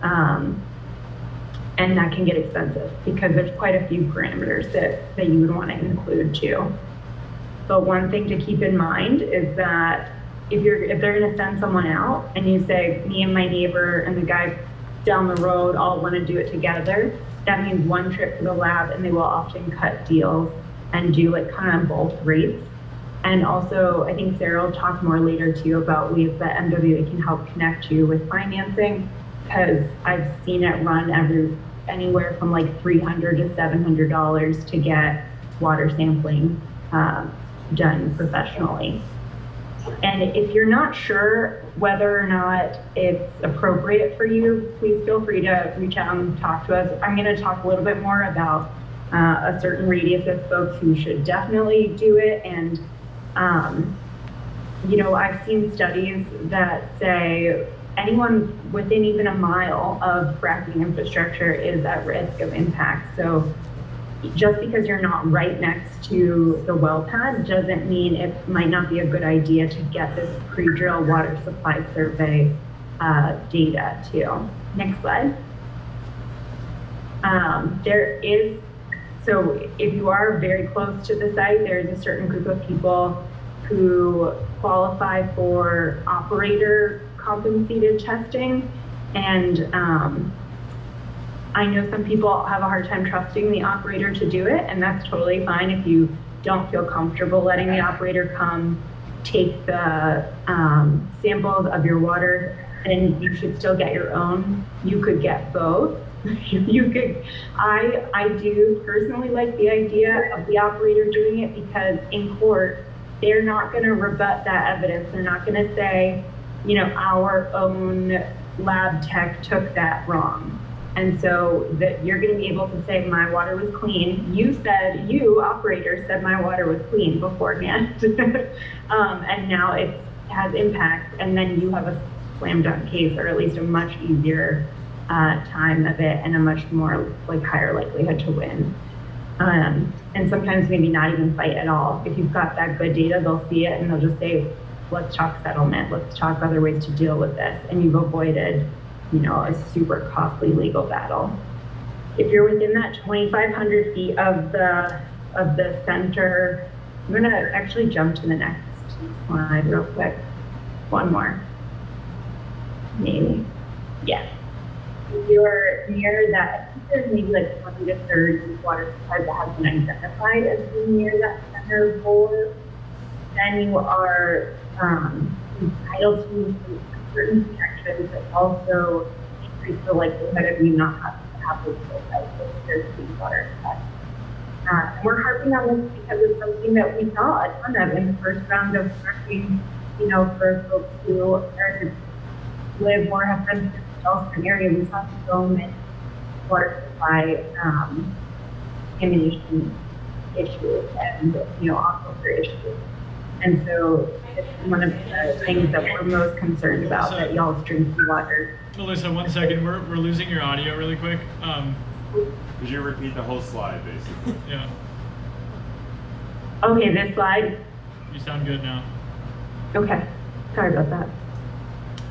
And that can get expensive because there's quite a few parameters that you would want to include too. But one thing to keep in mind is that if they're going to send someone out and you say, me and my neighbor and the guy down the road all want to do it together, that means one trip to the lab, and they will often cut deals and do like kind of both rates. And also, I think Sarah will talk more later too about ways that MWA can help connect you with financing, because I've seen it run anywhere from like $300 to $700 to get water sampling done professionally. And if you're not sure whether or not it's appropriate for you, please feel free to reach out and talk to us. I'm going to talk a little bit more about a certain radius of folks who should definitely do it. And, I've seen studies that say anyone within even a mile of fracking infrastructure is at risk of impact. So just because you're not right next to the well pad doesn't mean it might not be a good idea to get this pre-drill water supply survey data too. Next slide. So if you are very close to the site, there is a certain group of people who qualify for operator compensated testing. And I know some people have a hard time trusting the operator to do it, and that's totally fine if you don't feel comfortable letting the operator come take the samples of your water, and you should still get your own. You could get both. I do personally like the idea of the operator doing it, because in court, they're not gonna rebut that evidence. They're not gonna say, you know, our own lab tech took that wrong. And so that you're gonna be able to say, my water was clean. You, operator, said my water was clean beforehand. And now it has impacts, and then you have a slam dunk case, or at least a much easier time of it, and a much more like higher likelihood to win. And sometimes maybe not even fight at all. If you've got that good data, they'll see it and they'll just say, let's talk settlement, let's talk other ways to deal with this. And you've avoided, you know, a super costly legal battle. If you're within that 2,500 feet of the center, I'm gonna actually jump to the next slide real quick. One more, maybe, yeah. If you're near that, there's maybe like 20 to 30 water supplies that have been identified as being near that center board, then you are entitled to certain protections that also increase the likelihood of you not having to have those clean water supplies. We're harping on this because it's something that we saw a ton of in the first round of fracking, you know, for folks who live or have been in the Charleston area. We saw so many water supply contamination issues and, you know, aquifer issues. And so it's one of the things that we're most concerned about, that y'all's drinking water. Melissa, 1 second, we're losing your audio really quick. Could you repeat the whole slide, basically? Yeah, Okay, this slide. you sound good now. Okay, sorry about that.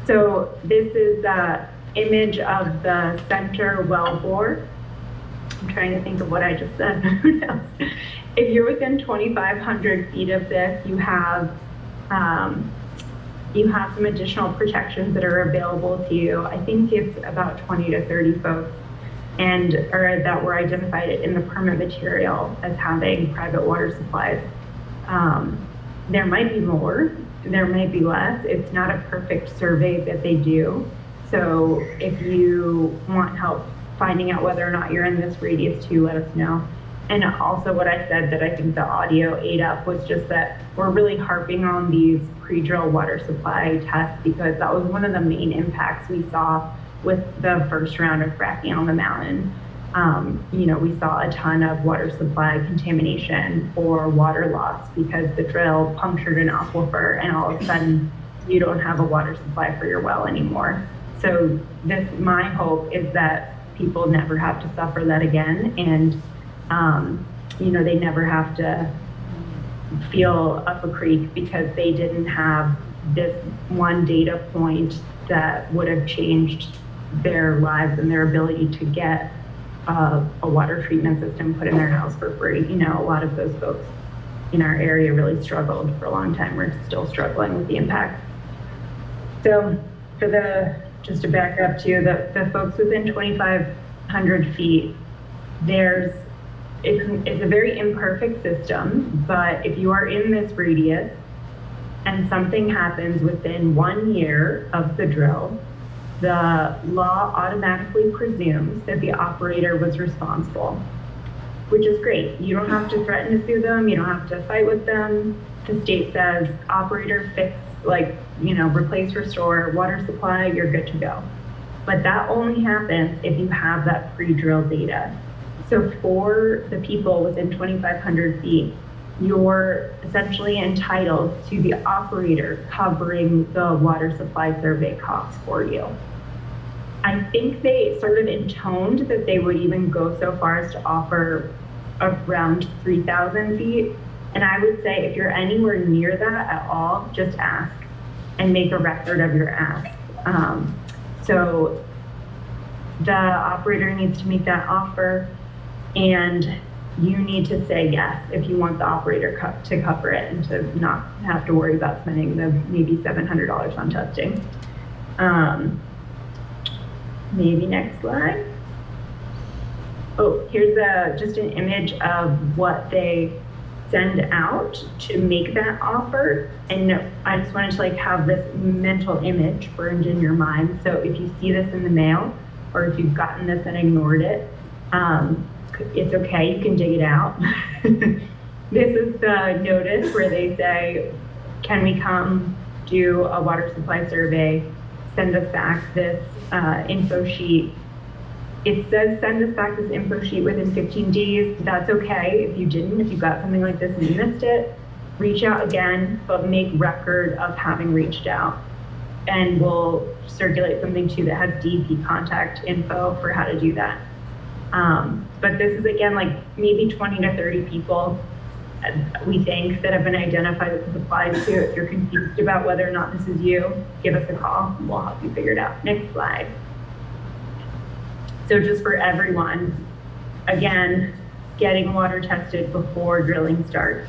So this is the image of the center well bore. I'm trying to think of what I just said. Who knows? If you're within 2,500 feet of this, you have some additional protections that are available to you. I think it's about 20 to 30 folks, or that were identified in the permit material as having private water supplies. There might be more, there might be less. It's not a perfect survey that they do. So if you want help finding out whether or not you're in this radius too, let us know. And also what I said that I think the audio ate up was just that we're really harping on these pre-drill water supply tests, because that was one of the main impacts we saw with the first round of fracking on the mountain. You know, we saw a ton of water supply contamination or water loss because the drill punctured an aquifer, and all of a sudden you don't have a water supply for your well anymore. So my hope is that people never have to suffer that again, and you know, they never have to feel up a creek because they didn't have this one data point that would have changed their lives and their ability to get a water treatment system put in their house for free. You know, a lot of those folks in our area really struggled for a long time. We're still struggling with the impacts. So just to back up to the folks within 2,500 feet, it's a very imperfect system, but if you are in this radius and something happens within 1 year of the drill, the law automatically presumes that the operator was responsible, which is great. You don't have to threaten to sue them. You don't have to fight with them. The state says, operator fix, replace, restore, water supply, you're good to go. But that only happens if you have that pre-drill data. So for the people within 2,500 feet, you're essentially entitled to the operator covering the water supply survey costs for you. I think they sort of intoned that they would even go so far as to offer around 3,000 feet. And I would say if you're anywhere near that at all, just ask and make a record of your ask. So the operator needs to make that offer, and you need to say yes if you want the operator to cover it and to not have to worry about spending the maybe $700 on testing. Maybe next slide. Oh, here's just an image of what they send out to make that offer. And I just wanted to like have this mental image burned in your mind. So if you see this in the mail, or if you've gotten this and ignored it, it's okay, you can dig it out. This is the notice where they say, can we come do a water supply survey? Send us back this info sheet. It says send us back this info sheet within 15 days. That's okay if you didn't, if you got something like this and you missed it, reach out again, but make record of having reached out. And we'll circulate something too that has DEP contact info for how to do that. But this is again, like maybe 20 to 30 people, we think, that have been identified that this applies to. If you're confused about whether or not this is you, give us a call, and we'll help you figure it out. Next slide. So just for everyone, again, getting water tested before drilling starts.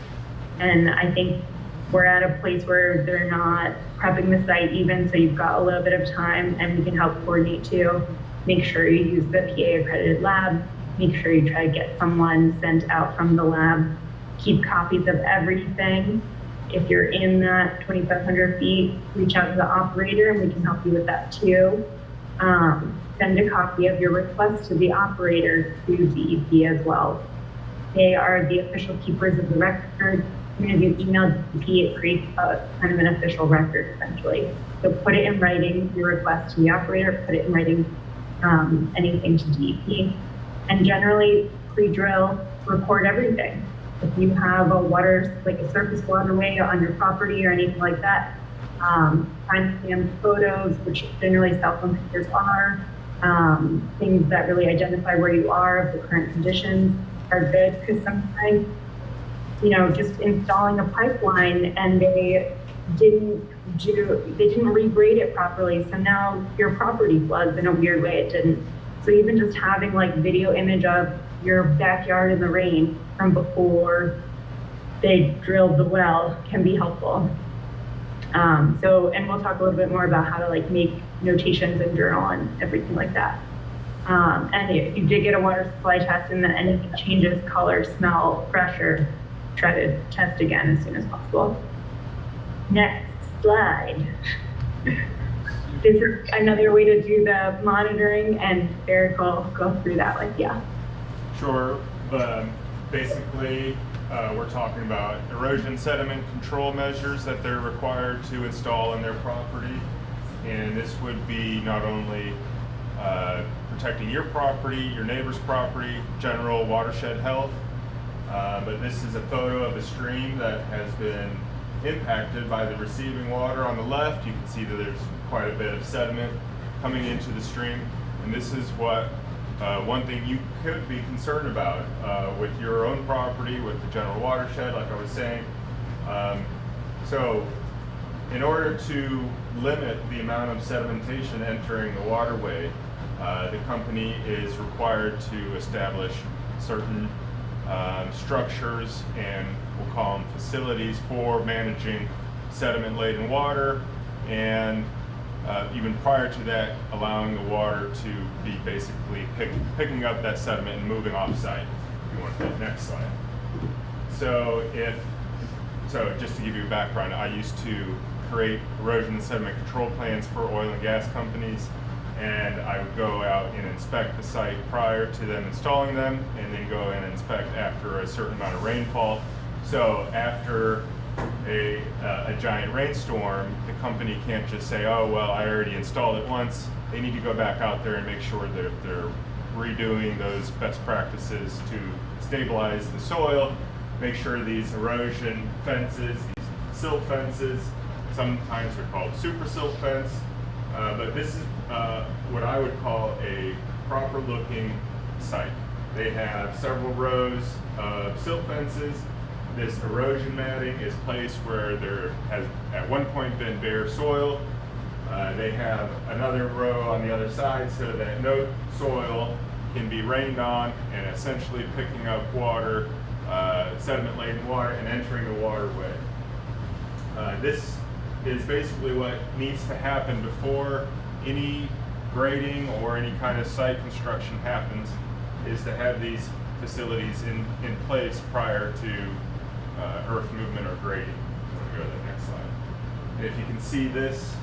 And I think we're at a place where they're not prepping the site even, so you've got a little bit of time, and we can help coordinate too. Make sure you use the PA accredited lab. Make sure you try to get someone sent out from the lab. Keep copies of everything. If you're in that 2,500 feet, reach out to the operator and we can help you with that too. Send a copy of your request to the operator to DEP as well. They are the official keepers of the record. Even if you email DEP, it creates a kind of an official record essentially. So put it in writing, your request to the operator, put it in writing, anything to DEP. And generally, pre-drill, record everything. If you have a water, like a surface waterway on your property or anything like that, timestamp photos, which generally cell phone pictures are, things that really identify where you are of the current conditions are good, because sometimes, you know, just installing a pipeline and they didn't regrade it properly, so now your property floods in a weird way it didn't. So even just having like video image of your backyard in the rain from before they drilled the well can be helpful. And we'll talk a little bit more about how to like make notations and journal and everything like that. And if you did get a water supply test and then anything changes, color, smell, pressure, try to test again as soon as possible. Next slide. This is another way to do the monitoring, and Eric will go through that with you. Sure. Basically, we're talking about erosion sediment control measures that they're required to install in their property. And this would be not only protecting your property, your neighbor's property, general watershed health, but this is a photo of a stream that has been impacted by the receiving water. On the left, you can see that there's quite a bit of sediment coming into the stream. And this is what one thing you could be concerned about with your own property, with the general watershed, like I was saying. So in order to limit the amount of sedimentation entering the waterway, the company is required to establish certain structures, and we'll call them facilities, for managing sediment-laden water, and even prior to that, allowing the water to be basically picking up that sediment and moving off-site. If you want that next slide. So just to give you a background, I used to create erosion and sediment control plans for oil and gas companies, and I would go out and inspect the site prior to them installing them, and then go in and inspect after a certain amount of rainfall. So after a giant rainstorm, the company can't just say, oh, well, I already installed it once. They need to go back out there and make sure that they're redoing those best practices to stabilize the soil, make sure these erosion fences, these silt fences, sometimes they're called super silt fence, but this is what I would call a proper looking site. They have several rows of silt fences. This erosion matting is placed where there has at one point been bare soil. They have another row on the other side so that no soil can be rained on and essentially picking up water, sediment-laden water, and entering the waterway. This is basically what needs to happen before any grading or any kind of site construction happens, is to have these facilities in place prior to earth movement or grading. I'm going to go to the next slide. And if you can see this,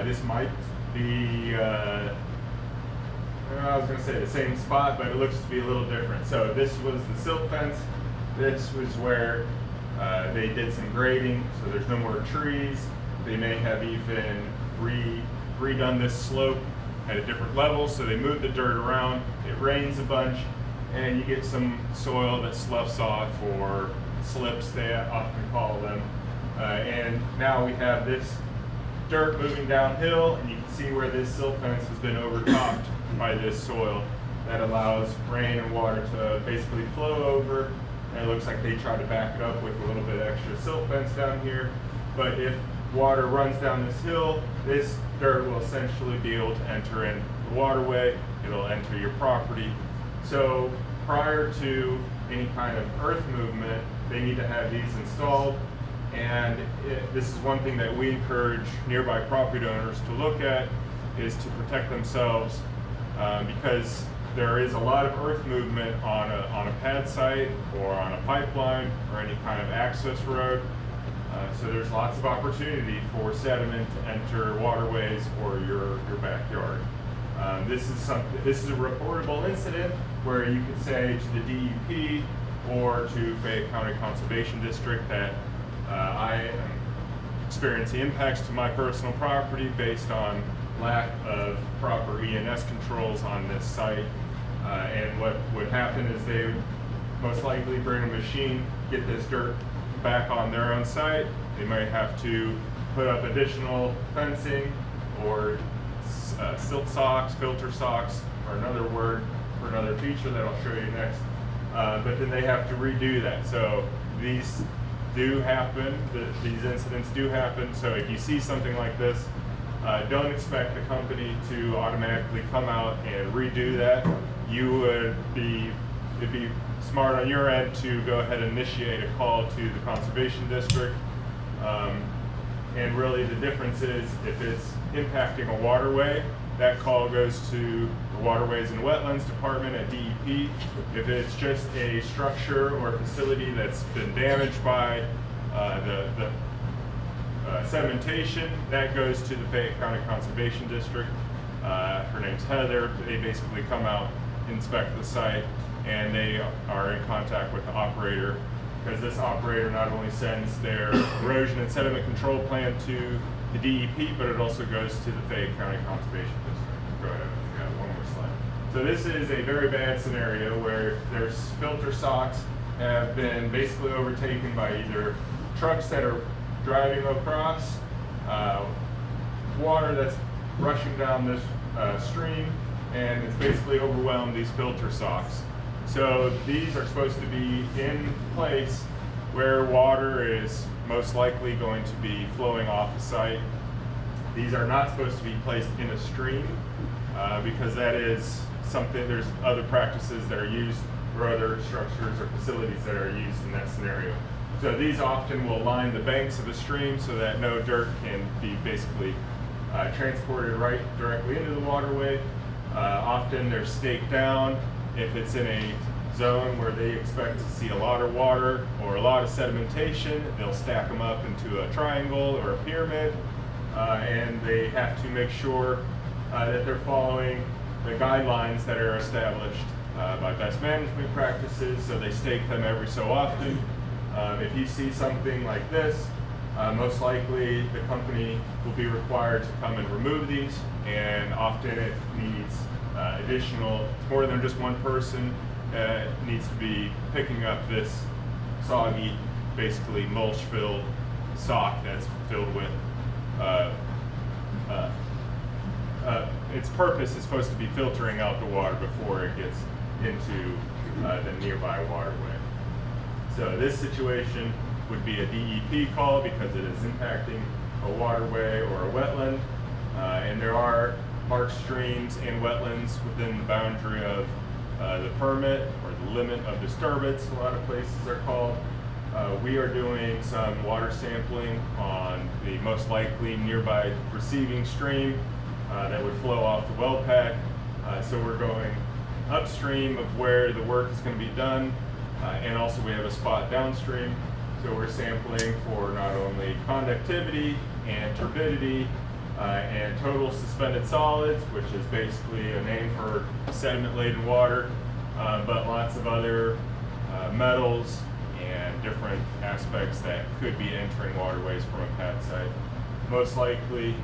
this might be, I was going to say the same spot, but it looks to be a little different. So this was the silt fence. This was where they did some grading, so there's no more trees. They may have even redone this slope at a different level, so they moved the dirt around. It rains a bunch, and you get some soil that sloughs off, or slips, they often call them. And now we have this dirt moving downhill, and you can see where this silt fence has been overtopped by this soil. That allows rain and water to basically flow over, and it looks like they try to back it up with a little bit extra silt fence down here. But if water runs down this hill, this dirt will essentially be able to enter in the waterway. It'll enter your property. So prior to any kind of earth movement, they need to have these installed. And this is one thing that we encourage nearby property owners to look at, is to protect themselves, because there is a lot of earth movement on a pad site or on a pipeline or any kind of access road. So there's lots of opportunity for sediment to enter waterways or your backyard. This is a reportable incident where you could say to the DEP or to Fayette County Conservation District that I am experiencing impacts to my personal property based on lack of proper E&S controls on this site. And what would happen is they would most likely bring a machine, get this dirt back on their own site. They might have to put up additional fencing or silt socks, filter socks, or another word for another feature that I'll show you next. But then they have to redo that. So these do happen, these incidents do happen. So if you see something like this, don't expect the company to automatically come out and redo that. It'd be smart on your end to go ahead and initiate a call to the Conservation District. And really the difference is if it's impacting a waterway, that call goes to the Waterways and Wetlands Department at DEP. If it's just a structure or facility that's been damaged by the sedimentation, that goes to the Fayette County Conservation District. Her name's Heather. They basically come out, inspect the site, and they are in contact with the operator, because this operator not only sends their erosion and sediment control plan to the DEP, but it also goes to the Fayette County Conservation District. Go ahead, we got one more slide. So this is a very bad scenario where their filter socks have been basically overtaken by either trucks that are driving across, water that's rushing down this stream, and it's basically overwhelmed these filter socks. So these are supposed to be in place where water is most likely going to be flowing off the site. These are not supposed to be placed in a stream because that is something, there's other practices that are used, or other structures or facilities that are used in that scenario. So these often will line the banks of a stream so that no dirt can be basically transported right directly into the waterway. Often they're staked down. If it's in a zone where they expect to see a lot of water or a lot of sedimentation, they'll stack them up into a triangle or a pyramid, and they have to make sure that they're following the guidelines that are established by best management practices, so they stake them every so often. If you see something like this, most likely the company will be required to come and remove these, and often it needs additional, more than just one person needs to be picking up this soggy, basically mulch-filled sock that's filled with, its purpose is supposed to be filtering out the water before it gets into the nearby waterway. So this situation would be a DEP call because it is impacting a waterway or a wetland. And there are marked streams and wetlands within the boundary of the permit, or the limit of disturbance, a lot of places are called. We are doing some water sampling on the most likely nearby receiving stream that would flow off the well pad. So we're going upstream of where the work is going to be done, and also we have a spot downstream. So we're sampling for not only conductivity and turbidity and total suspended solids, which is basically a name for sediment-laden water, but lots of other metals and different aspects that could be entering waterways from a pad site. Most likely,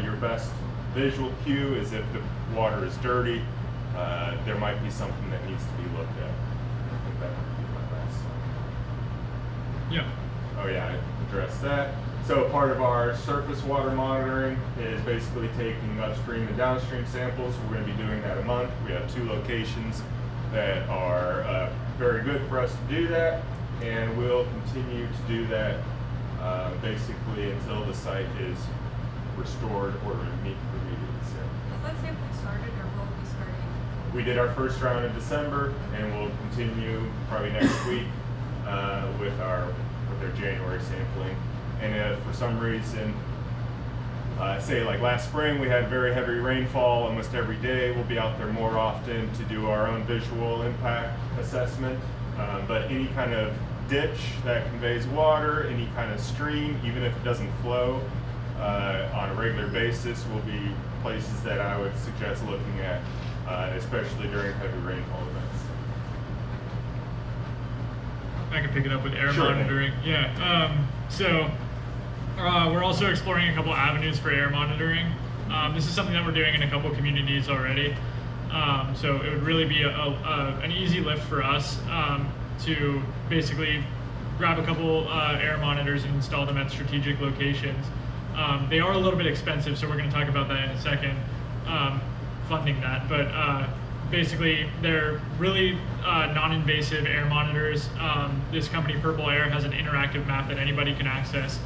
your best visual cue is if the water is dirty, there might be something that needs to be looked at. I think that would be my last slide. Yeah. Oh yeah, I addressed that. So part of our surface water monitoring is basically taking upstream and downstream samples. We're going to be doing that a month. We have 2 locations that are very good for us to do that, and we'll continue to do that basically until the site is restored or remediated. Has that sampling started, or will it be starting? We did our first round in December, and we'll continue probably next week with their January sampling. And if for some reason, say like last spring, we had very heavy rainfall almost every day, we'll be out there more often to do our own visual impact assessment. But any kind of ditch that conveys water, any kind of stream, even if it doesn't flow on a regular basis, will be places that I would suggest looking at, especially during heavy rainfall events. I can pick it up with air Sure. monitoring. Yeah. So we're also exploring a couple avenues for air monitoring. This is something that we're doing in a couple communities already. So it would really be an easy lift for us to basically grab a couple air monitors and install them at strategic locations. They are a little bit expensive, so we're going to talk about that in a second, funding that. But basically, they're really non-invasive air monitors. This company, Purple Air, has an interactive map that anybody can access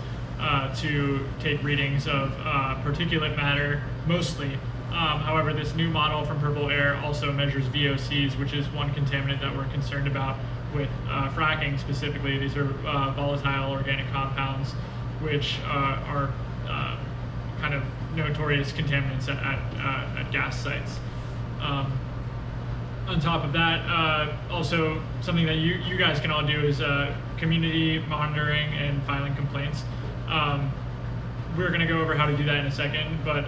to take readings of particulate matter, mostly. However, this new model from Purple Air also measures VOCs, which is one contaminant that we're concerned about with fracking specifically. These are volatile organic compounds, which are kind of notorious contaminants at gas sites. On top of that, also something that you guys can all do is community monitoring and filing complaints. We're going to go over how to do that in a second, but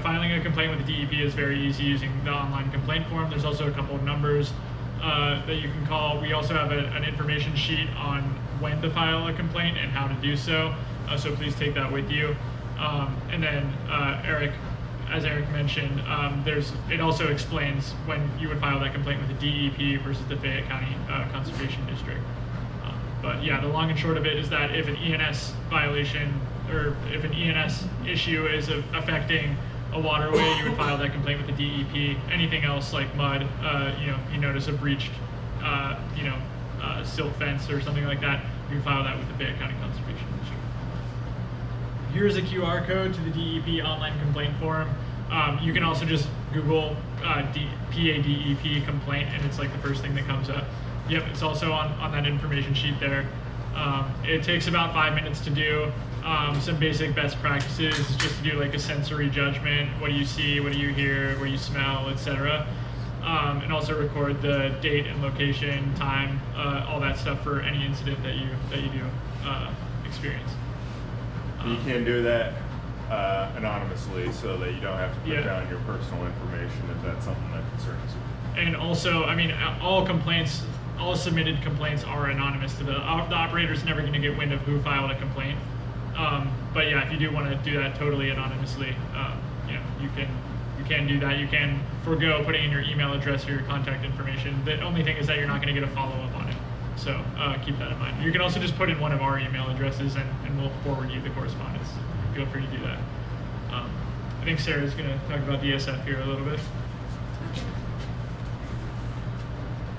filing a complaint with the DEP is very easy using the online complaint form. There's also a couple of numbers that you can call. We also have an information sheet on when to file a complaint and how to do so, so please take that with you. And then as Eric mentioned, it also explains when you would file that complaint with the DEP versus the Fayette County Conservation District. But yeah, the long and short of it is that if an ENS violation or if an ENS issue is affecting a waterway, you would file that complaint with the DEP. Anything else like mud, you notice a breached, silt fence or something like that, you can file that with the Fayette County Conservation District. Here's a QR code to the DEP online complaint form. You can also just Google PADEP complaint, and it's like the first thing that comes up. Yep, it's also on that information sheet there. It takes about 5 minutes to do. Some basic best practices is just to do like a sensory judgment. What do you see? What do you hear? What do you smell? Etc. And also record the date and location, time, all that stuff for any incident that you do experience. You can do that anonymously, so that you don't have to put down your personal information if that's something that concerns you. And also, I mean, all submitted complaints are anonymous to the operator's never going to get wind of who filed a complaint. But yeah, if you do want to do that totally anonymously, you can do that. You can forego putting in your email address or your contact information. The only thing is that you're not going to get a follow-up on it. So keep that in mind. You can also just put in one of our email addresses and we'll forward you the correspondence. Feel free to do that. I think Sarah's going to talk about the ESF here a little bit.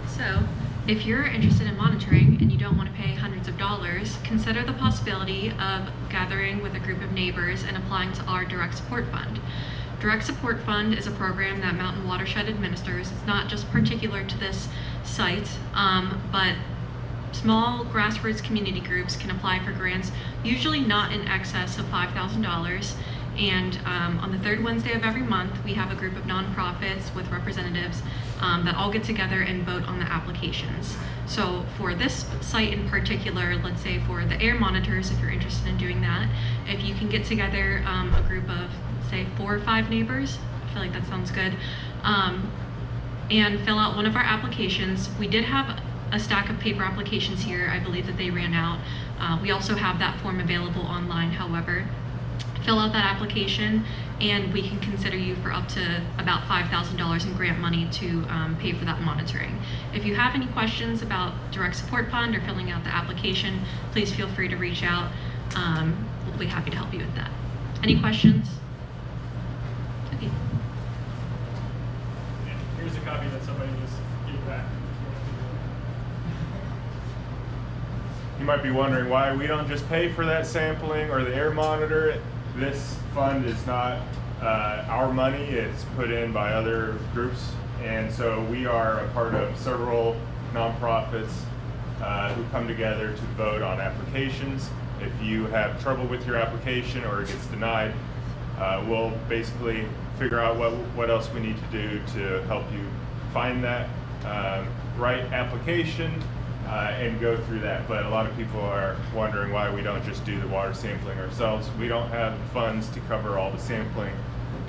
So If you're interested in monitoring and you don't want to pay hundreds of dollars, consider the possibility of gathering with a group of neighbors and applying to our Direct Support Fund. Direct Support Fund is a program that Mountain Watershed administers. It's not just particular to this site, but small grassroots community groups can apply for grants, usually not in excess of $5,000. And on the third Wednesday of every month, we have a group of nonprofits with representatives that all get together and vote on the applications. So for this site in particular, let's say for the air monitors, if you're interested in doing that, if you can get together a group of, say, 4 or 5 neighbors, I feel like that sounds good, and fill out one of our applications. We did have a stack of paper applications here. I believe that they ran out. We also have that form available online, however. Fill out that application and we can consider you for up to about $5,000 in grant money to pay for that monitoring. If you have any questions about Direct Support Fund or filling out the application, please feel free to reach out. We'll be happy to help you with that. Any questions? Okay. Here's a copy that somebody just gave back. You might be wondering why we don't just pay for that sampling or the air monitor. This fund is not our money, it's put in by other groups, and so we are a part of several nonprofits who come together to vote on applications. If you have trouble with your application or it gets denied, we'll basically figure out what else we need to do to help you find that right application and go through that. But a lot of people are wondering why we don't just do the water sampling ourselves. We don't have funds to cover all the sampling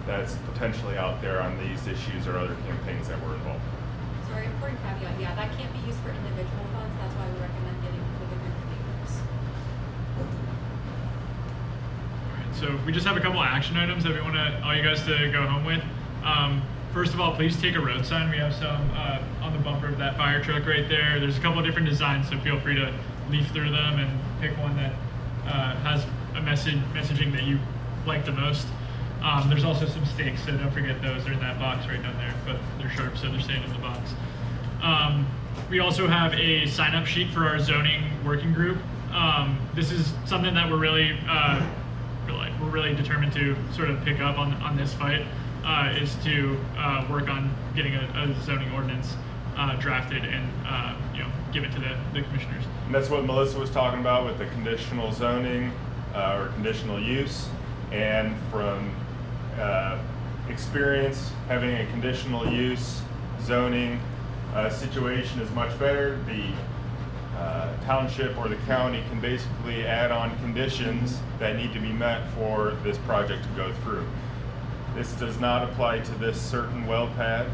that's potentially out there on these issues or other campaigns that we're involved in. Sorry, important caveat, yeah, that can't be used for individual funds. That's why we recommend getting with a group of neighbors. Alright, so we just have a couple action items that we want all you guys to go home with. First of all, please take a road sign. We have some on the bumper of that fire truck right there. There's a couple of different designs, so feel free to leaf through them and pick one that has a messaging that you like the most. There's also some stakes, so don't forget those. They're in that box right down there, but they're sharp, so they're staying in the box. We also have a sign-up sheet for our zoning working group. This is something that we're really determined to sort of pick up on this fight. Is to work on getting a zoning ordinance drafted and give it to the commissioners. And that's what Melissa was talking about with the conditional zoning or conditional use. And from experience, having a conditional use zoning situation is much better. The township or the county can basically add on conditions that need to be met for this project to go through. This does not apply to this certain well pad.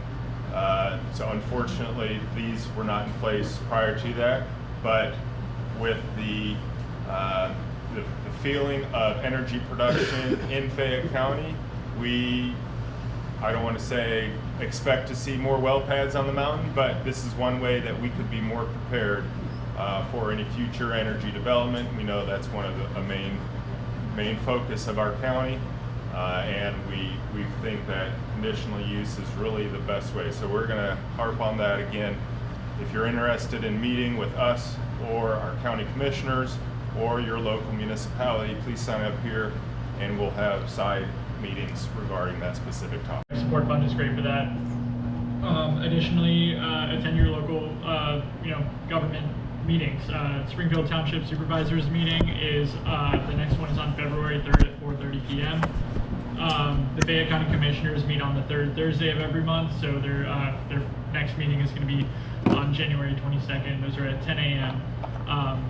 So unfortunately, these were not in place prior to that. But with the feeling of energy production in Fayette County, I don't want to say expect to see more well pads on the mountain, but this is one way that we could be more prepared for any future energy development. We know that's one of the main focus of our county. And we think that conditional use is really the best way. So we're going to harp on that again. If you're interested in meeting with us or our county commissioners or your local municipality, please sign up here and we'll have side meetings regarding that specific topic. Support fund is great for that. Additionally, attend your local government meetings. Springfield Township Supervisors meeting is the next one is on February 3rd at 4:30 p.m. The Fayette County Commissioners meet on the third Thursday of every month, so their next meeting is going to be on January 22nd. Those are at 10 a.m.,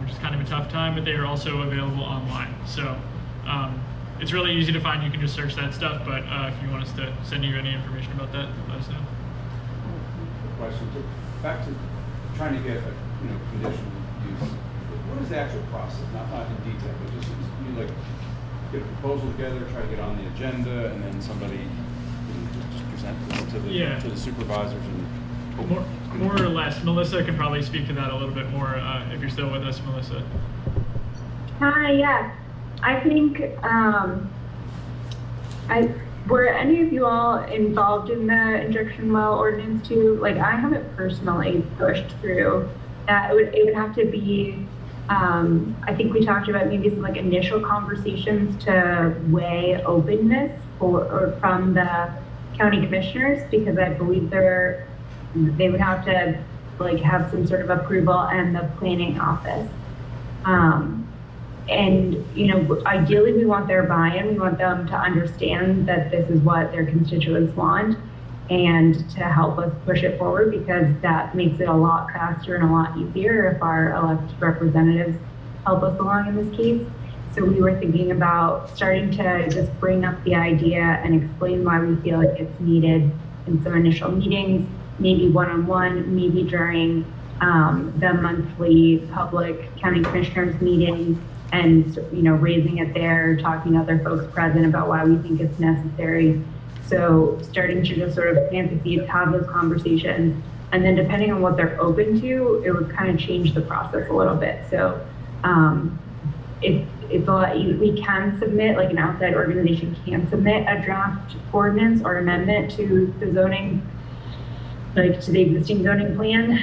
which is kind of a tough time, but they are also available online. So it's really easy to find. You can just search that stuff, but if you want us to send you any information about that, let us know. Question. So back to trying to get a conditional use. What is the actual process? Not in detail, but just you get a proposal together, try to get on the agenda, and then somebody just present this to the supervisors and more or less. Melissa can probably speak to that a little bit more if you're still with us, Melissa. Hi, yeah. I think were any of you all involved in the injection well ordinance too? Like, I haven't personally pushed through that. It would have to be, I think we talked about maybe some like initial conversations to weigh openness from the county commissioners, because I believe they would have to like have some sort of approval and the planning office. And, you know, ideally we want their buy-in. We want them to understand that this is what their constituents want and to help us push it forward, because that makes it a lot faster and a lot easier if our elected representatives help us along in this case. So we were thinking about starting to just bring up the idea and explain why we feel like it's needed in some initial meetings, maybe one-on-one, maybe during the monthly public county commissioners meeting, and, you know, raising it there, talking to other folks present about why we think it's necessary. So starting to just sort of plant the seeds, have those conversations, and then depending on what they're open to, it would kind of change the process a little bit. So it's a lot, we can submit, like an outside organization can submit a draft ordinance or amendment to the zoning, like to the existing zoning plan.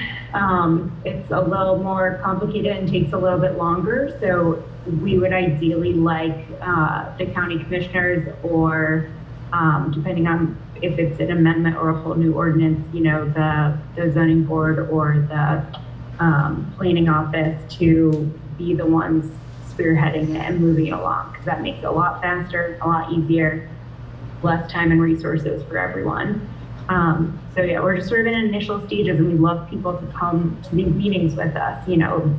It's a little more complicated and takes a little bit longer. So we would ideally like the county commissioners, or depending on if it's an amendment or a whole new ordinance, you know, the zoning board or the planning office to be the ones spearheading it and moving it along, because that makes it a lot faster, a lot easier, less time and resources for everyone. So yeah, we're just sort of in initial stages, and we love people to come to these meetings with us, you know,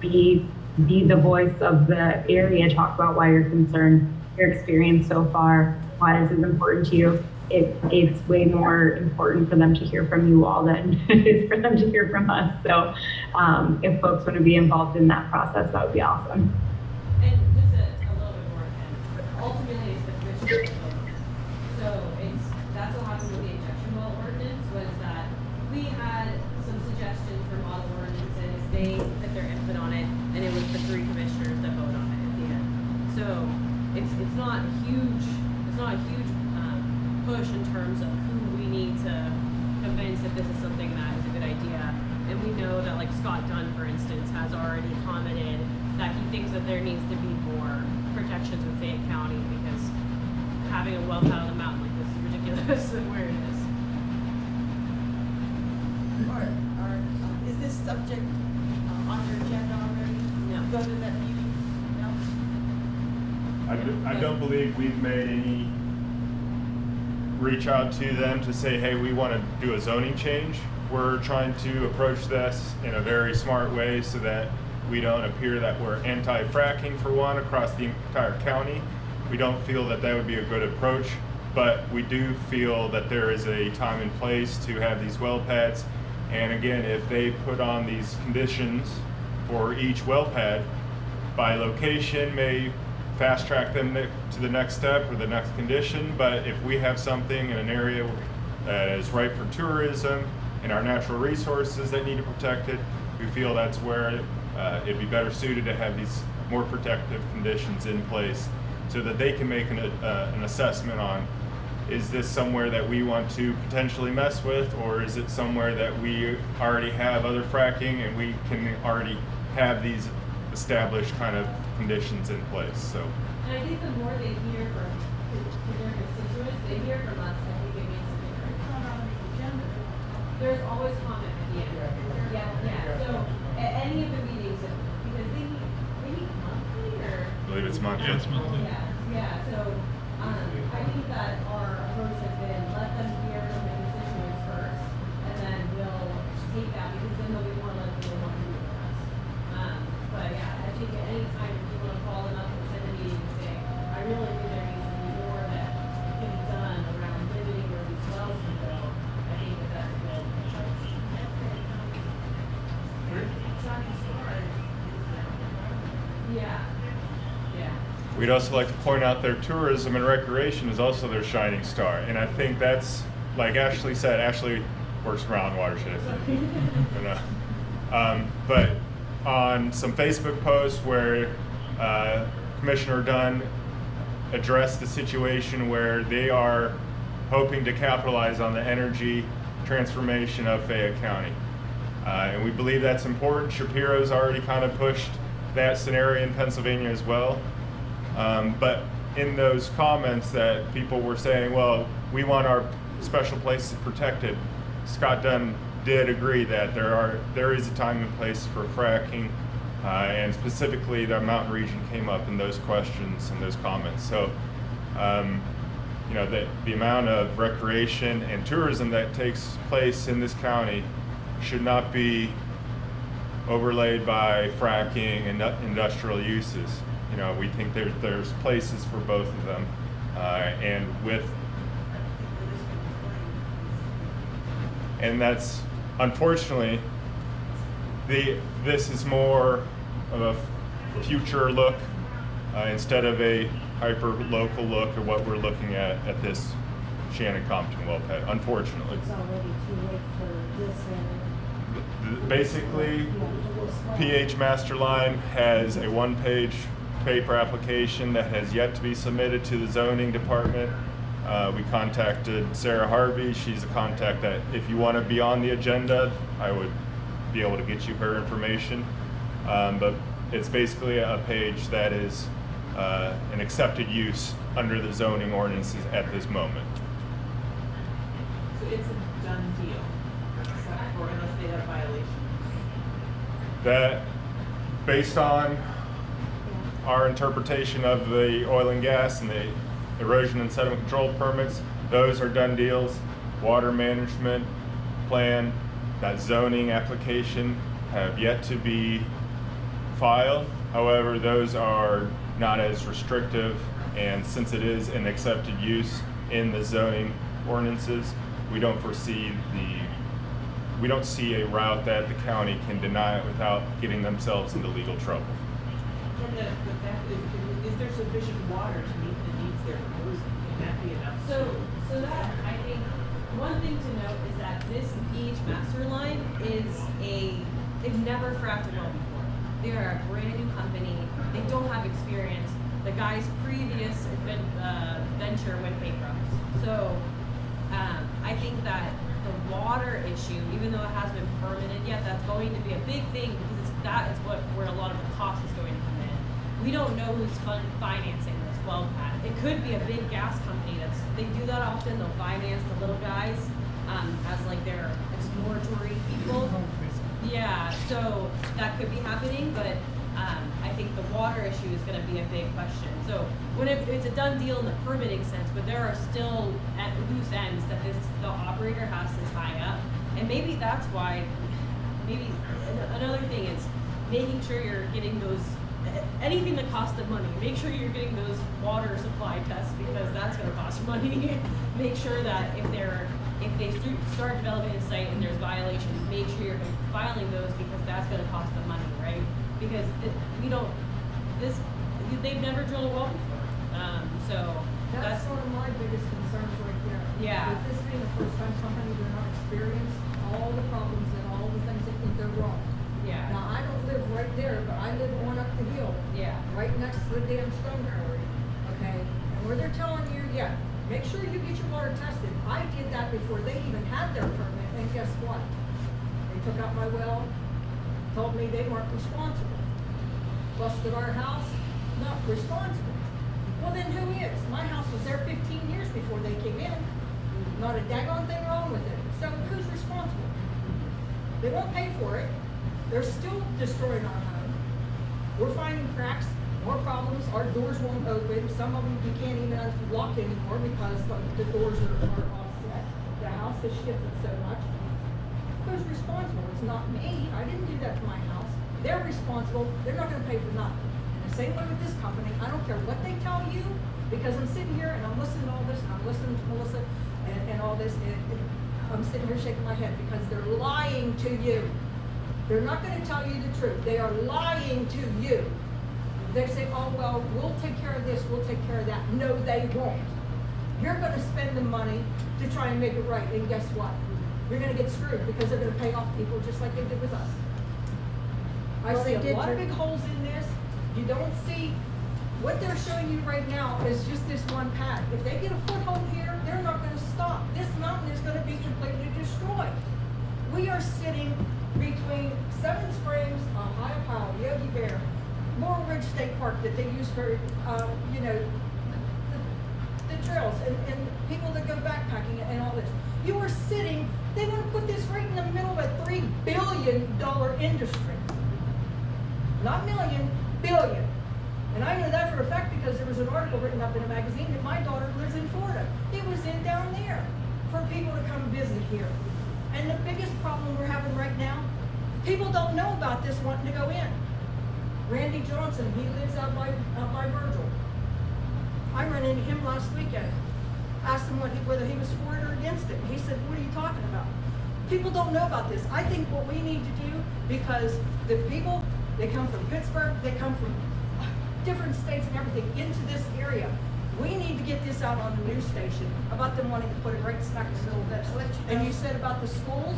be the voice of the area, talk about why you're concerned, your experience so far, why this is important to you. It's way more important for them to hear from you all than it is for them to hear from us. So if folks want to be involved in that process, that would be awesome. And just a little bit more, and ultimately it's the commissioner's vote. So that's what happened with the injection well ordinance, was that we had some suggestions for model ordinances, they put their input on it, and it was the 3 commissioners that vote on it at the end. So it's not a huge push in terms of who we need to convince that this is something that is a good idea. And we know that, like, Scott Dunn, for instance, has already commented that he thinks that there needs to be more protections in Fayette County, because having a well pad on the mountain like this is ridiculous where it is. Is this subject on your agenda already? No. Go to that meeting? No? I don't believe we've made any reach out to them to say, hey, we want to do a zoning change. We're trying to approach this in a very smart way so that we don't appear that we're anti-fracking, for one, across the entire county. We don't feel that that would be a good approach, but we do feel that there is a time and place to have these well pads. And again, if they put on these conditions for each well pad, by location may fast track them to the next step or the next condition. But if we have something in an area that is ripe for tourism and our natural resources that need to be protected, we feel that's where it'd be better suited to have these more protective conditions in place so that they can make an assessment on, is this somewhere that we want to potentially mess with, or is it somewhere that we already have other fracking and we can already have these established kind of conditions in place. So. And I think the more they hear from their constituents, they hear from us, I think it makes a difference. It's not on the agenda. There's always comment at the end. Yeah. So at any of the meetings, because they meet monthly, or? I believe it's monthly. Yeah, it's monthly. Yeah. So I think that our approach has been, let them hear from the constituents first, and then we'll take that, because then they'll be more likely to want to meet with us. But yeah, I think at any time if you want to call them up and send a meeting and say, I really think there needs to be more that can be done around limiting where these wells can go, I think that that's a good approach. Yeah. We'd also like to point out their tourism and recreation is also their shining star. And I think that's, like Ashley said, Ashley works around Watershed. But on some Facebook posts where Commissioner Dunn address the situation where they are hoping to capitalize on the energy transformation of Fayette County. And we believe that's important. Shapiro's already kind of pushed that scenario in Pennsylvania as well. But in those comments that people were saying, well, we want our special places protected, Scott Dunn did agree that there is a time and place for fracking, and specifically the mountain region came up in those questions and those comments. So, you know, the amount of recreation and tourism that takes place in this county should not be overlaid by fracking and industrial uses. You know, we think there's places for both of them, and that's unfortunately this is more of a future look instead of a hyper local look at what we're looking at this Shannon Compton well pad. Unfortunately, It's already too late for this and. Basically, PH Masterline has a one-page paper application that has yet to be submitted to the zoning department. We contacted Sarah Harvey. She's a contact that if you want to be on the agenda, I would be able to get you her information. But it's basically a page that is an accepted use under the zoning ordinances at this moment. So it's a done deal, except for unless they have violations. That, based on our interpretation of the oil and gas and the erosion and sediment control permits, those are done deals. Water management plan, that zoning application have yet to be filed. However, those are not as restrictive, and since it is an accepted use in the zoning ordinances, we don't see a route that the county can deny it without getting themselves into legal trouble. And the fact is there sufficient water to meet the needs they're proposing? Can that be enough? So that, I think, one thing to note is that this PH master line they've never fracked a well before. They are a brand new company. They don't have experience. The guy's previous venture went bankrupt. So I think that the water issue, even though it hasn't been permitted yet, that's going to be a big thing because that is where a lot of the cost is going to come in. We don't know who's financing this well pad. It could be a big gas company they do that often. They'll finance the little guys as like their exploratory people. Yeah, so that could be happening, but I think the water issue is going to be a big question. So when it's a done deal in the permitting sense, but there are still loose ends that the operator has to tie up, and maybe that's why. Maybe another thing is making sure you're getting those anything that costs them money. Make sure you're getting those water supply tests because that's going to cost money. Make sure that if they start developing a site and there's violations, make sure you're filing those because that's going to cost them money, right? Because they've never drilled a well before. So that's one of my biggest concerns right there. Yeah. With this being a first-time company, they're not experienced all the problems and all the things that think they're wrong. Yeah. Now, I don't live right there, but I live on up the hill. Yeah. Right next to the damn stone quarry, okay? And where they're telling you, yeah, make sure you get your water tested. I did that before they even had their permit, and guess what? They took out my well, told me they weren't responsible. Busted our house, not responsible. Well, then who is? My house was there 15 years before they came in. Not a daggone thing wrong with it. So who's responsible? They won't pay for it. They're still destroying our home. We're finding cracks, more problems. Our doors won't open. Some of them you can't even unlock anymore because the doors are offset. The house has shifted so much. Who's responsible? It's not me. I didn't do that to my house. They're responsible. They're not going to pay for nothing. And the same way with this company. I don't care what they tell you because I'm sitting here and I'm listening to all this and I'm listening to Melissa and all this. And I'm sitting here shaking my head because they're lying to you. They're not going to tell you the truth. They are lying to you. They say, oh, well, we'll take care of this, we'll take care of that. No, they won't. You're going to spend the money to try and make it right. And guess what? You're going to get screwed because they're going to pay off people just like they did with us. I see a lot of big holes in this. You don't see What they're showing you right now is just this one pad. If they get a foothold here, they're not gonna stop. This mountain is gonna be completely destroyed. We are sitting between Seven Springs, Ohio Powell, Yogi Bear, Laurel Ridge State Park that they use for, you know, the trails and people that go backpacking and all this. You are sitting, they want to put this right in the middle of a $3 billion industry. Not million, billion. And I know that for a fact because there was an article written up in a magazine that my daughter lives in Florida. It was in down there for people to come visit here. And the biggest problem we're having right now, people don't know about this wanting to go in. Randy Johnson, he lives out by Virgil. I ran into him last weekend. Asked him whether he was for it or against it. He said, what are you talking about? People don't know about this. I think what we need to do, because the people, they come from Pittsburgh, they come from different states and everything into this area. We need to get this out on the news station about them wanting to put it right smack in the middle of this. And you said about the schools,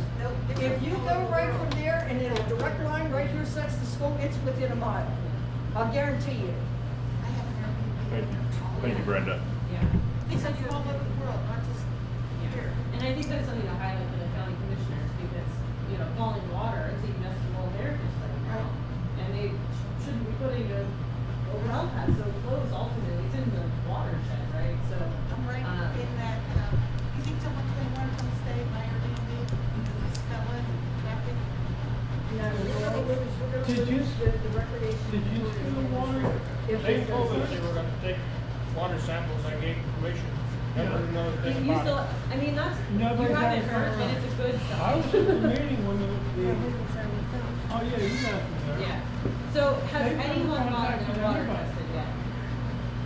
if you go right from there and in a direct line right here sets the school, it's within a mile. I'll guarantee you. Thank you, Brenda. Yeah. It's all over the world, not just here. And I think that's something to highlight for the county commissioners because, you know, falling water is even messing well there just right now. And they shouldn't be putting a well pad so close ultimately. It's in the watershed, right? So I'm right in that, you think someone's gonna want to come stay by Airbnb because of smelling and traffic? Did you- the recreation? Did you see the water? If They it's told us good. they were gonna take water samples, I gave permission, never Yeah. know you anything you about still, it. I mean, that's, Nobody you haven't has heard, heard. and it's a good sign. I was at the meeting when oh yeah, you guys were there. Yeah. So has They haven't anyone gotten contacted their water anybody. tested yet?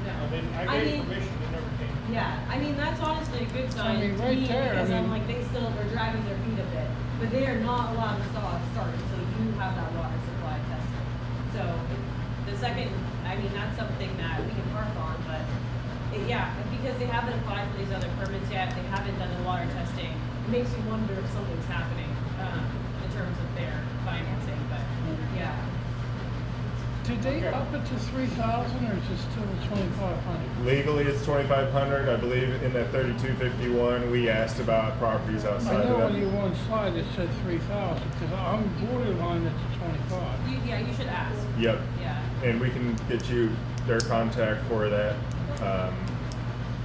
No. I gave permission, they never came. Yeah, I mean, that's honestly a good I sign mean, to right me there, I because I'm mean- like, they still are dragging their feet a bit. But they are not allowed to start until you have that water supply tested. So the second, I mean, that's something that we can work on, but yeah, because they haven't applied for these other permits yet, they haven't done the water testing. It makes you wonder if something's happening, in terms of their financing, but yeah. Did they up it to 3,000 or is it still 2,500? Legally, it's 2,500. I believe in that 3251, we asked about properties I outside know of on your that. one slide it said 3,000 because I'm borderline at the 25. Yeah, you should ask. Yep. Yeah. And we can get you their contact for that.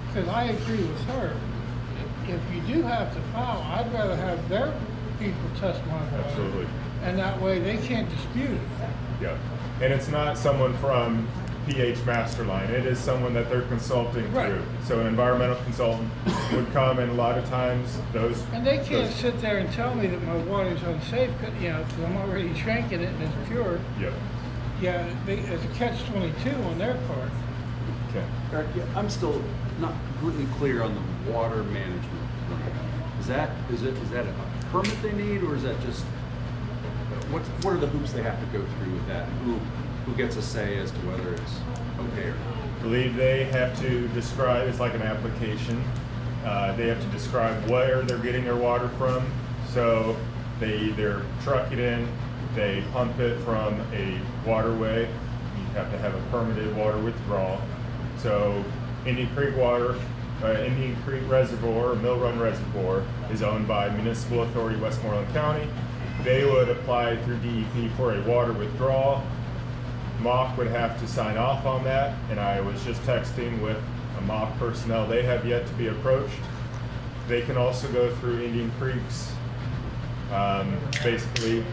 Because I agree with her. If you do have to file, I'd rather have their people test my water. Absolutely. And that way they can't dispute it. Yep. And it's not someone from PH Masterline. It is someone that they're consulting Right. through. So an environmental consultant would come, and a lot of times those. And they can't those- sit there and tell me that my water's unsafe, 'cause, you know, because I'm already drinking it and it's pure. Yep. Yeah, it's a catch-22 on their part. Okay. Eric, yeah, I'm still not completely clear on the water management. Is that a permit they need, or is that just, what are the hoops they have to go through with that? Who gets a say as to whether it's okay or not? I believe they have to describe, it's like an application. They have to describe where they're getting their water from. So they either truck it in, they pump it from a waterway. You have to have a permitted water withdrawal. So Indian Creek Indian Creek Reservoir, or Mill Run Reservoir, is owned by Municipal Authority Westmoreland County. They would apply through DEP for a water withdrawal. MOC would have to sign off on that, and I was just texting with a MOC personnel. They have yet to be approached. They can also go through Indian Creek's, basically,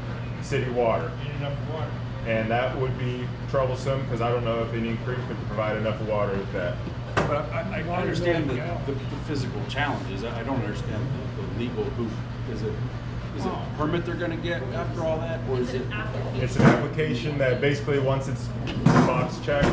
city water. Need enough water. And that would be troublesome, because I don't know if Indian Creek could provide enough water with that. But I understand the physical challenges. I don't understand the legal hoop. Is it a permit they're gonna get after all that, or is it? It's an application that basically, once it's box checked,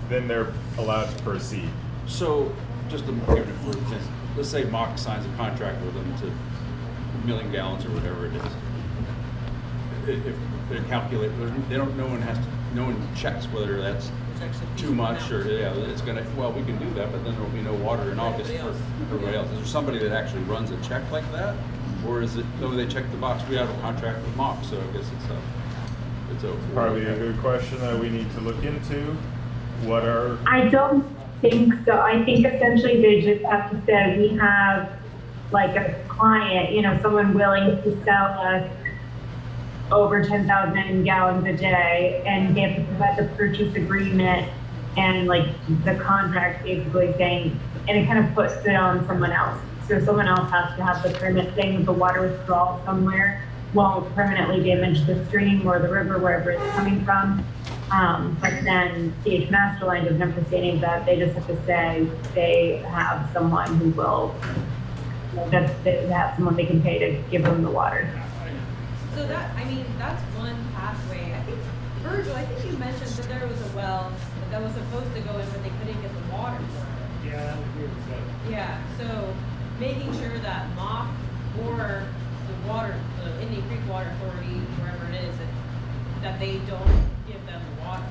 then they're allowed to proceed. So, just to give it for instance, let's say Mock signs a contract with them to 1 million gallons or whatever it is. If they calculate, no one checks whether that's too much or, yeah, it's gonna, well, we can do that, but then there'll be no water in August for everybody else. Is there somebody that actually runs a check like that? Or is it, no, they check the box, we have a contract with Mock, so I guess it's a. Probably a good question that we need to look into. what are, I don't think so. I think essentially they just have to say, we have like a client, you know, someone willing to sell us over 10,000 gallons a day, and they have to provide the purchase agreement and like the contract basically saying, and it kind of puts it on someone else. So someone else has to have the permit saying that the water withdrawal somewhere won't permanently damage the stream or the river, wherever it's coming from. But then CH Masterline doesn't have to say any of that. They just have to say they have someone who will, they have someone they can pay to give them the water. So that, I mean, that's one pathway. I think, Virgil, I think you mentioned that there was a well that was supposed to go in, but they couldn't get the water for it. Yeah, that was years ago. Yeah, so making sure that MOC or the water, the Indian Creek Water Authority, wherever it is, that they don't give them the water,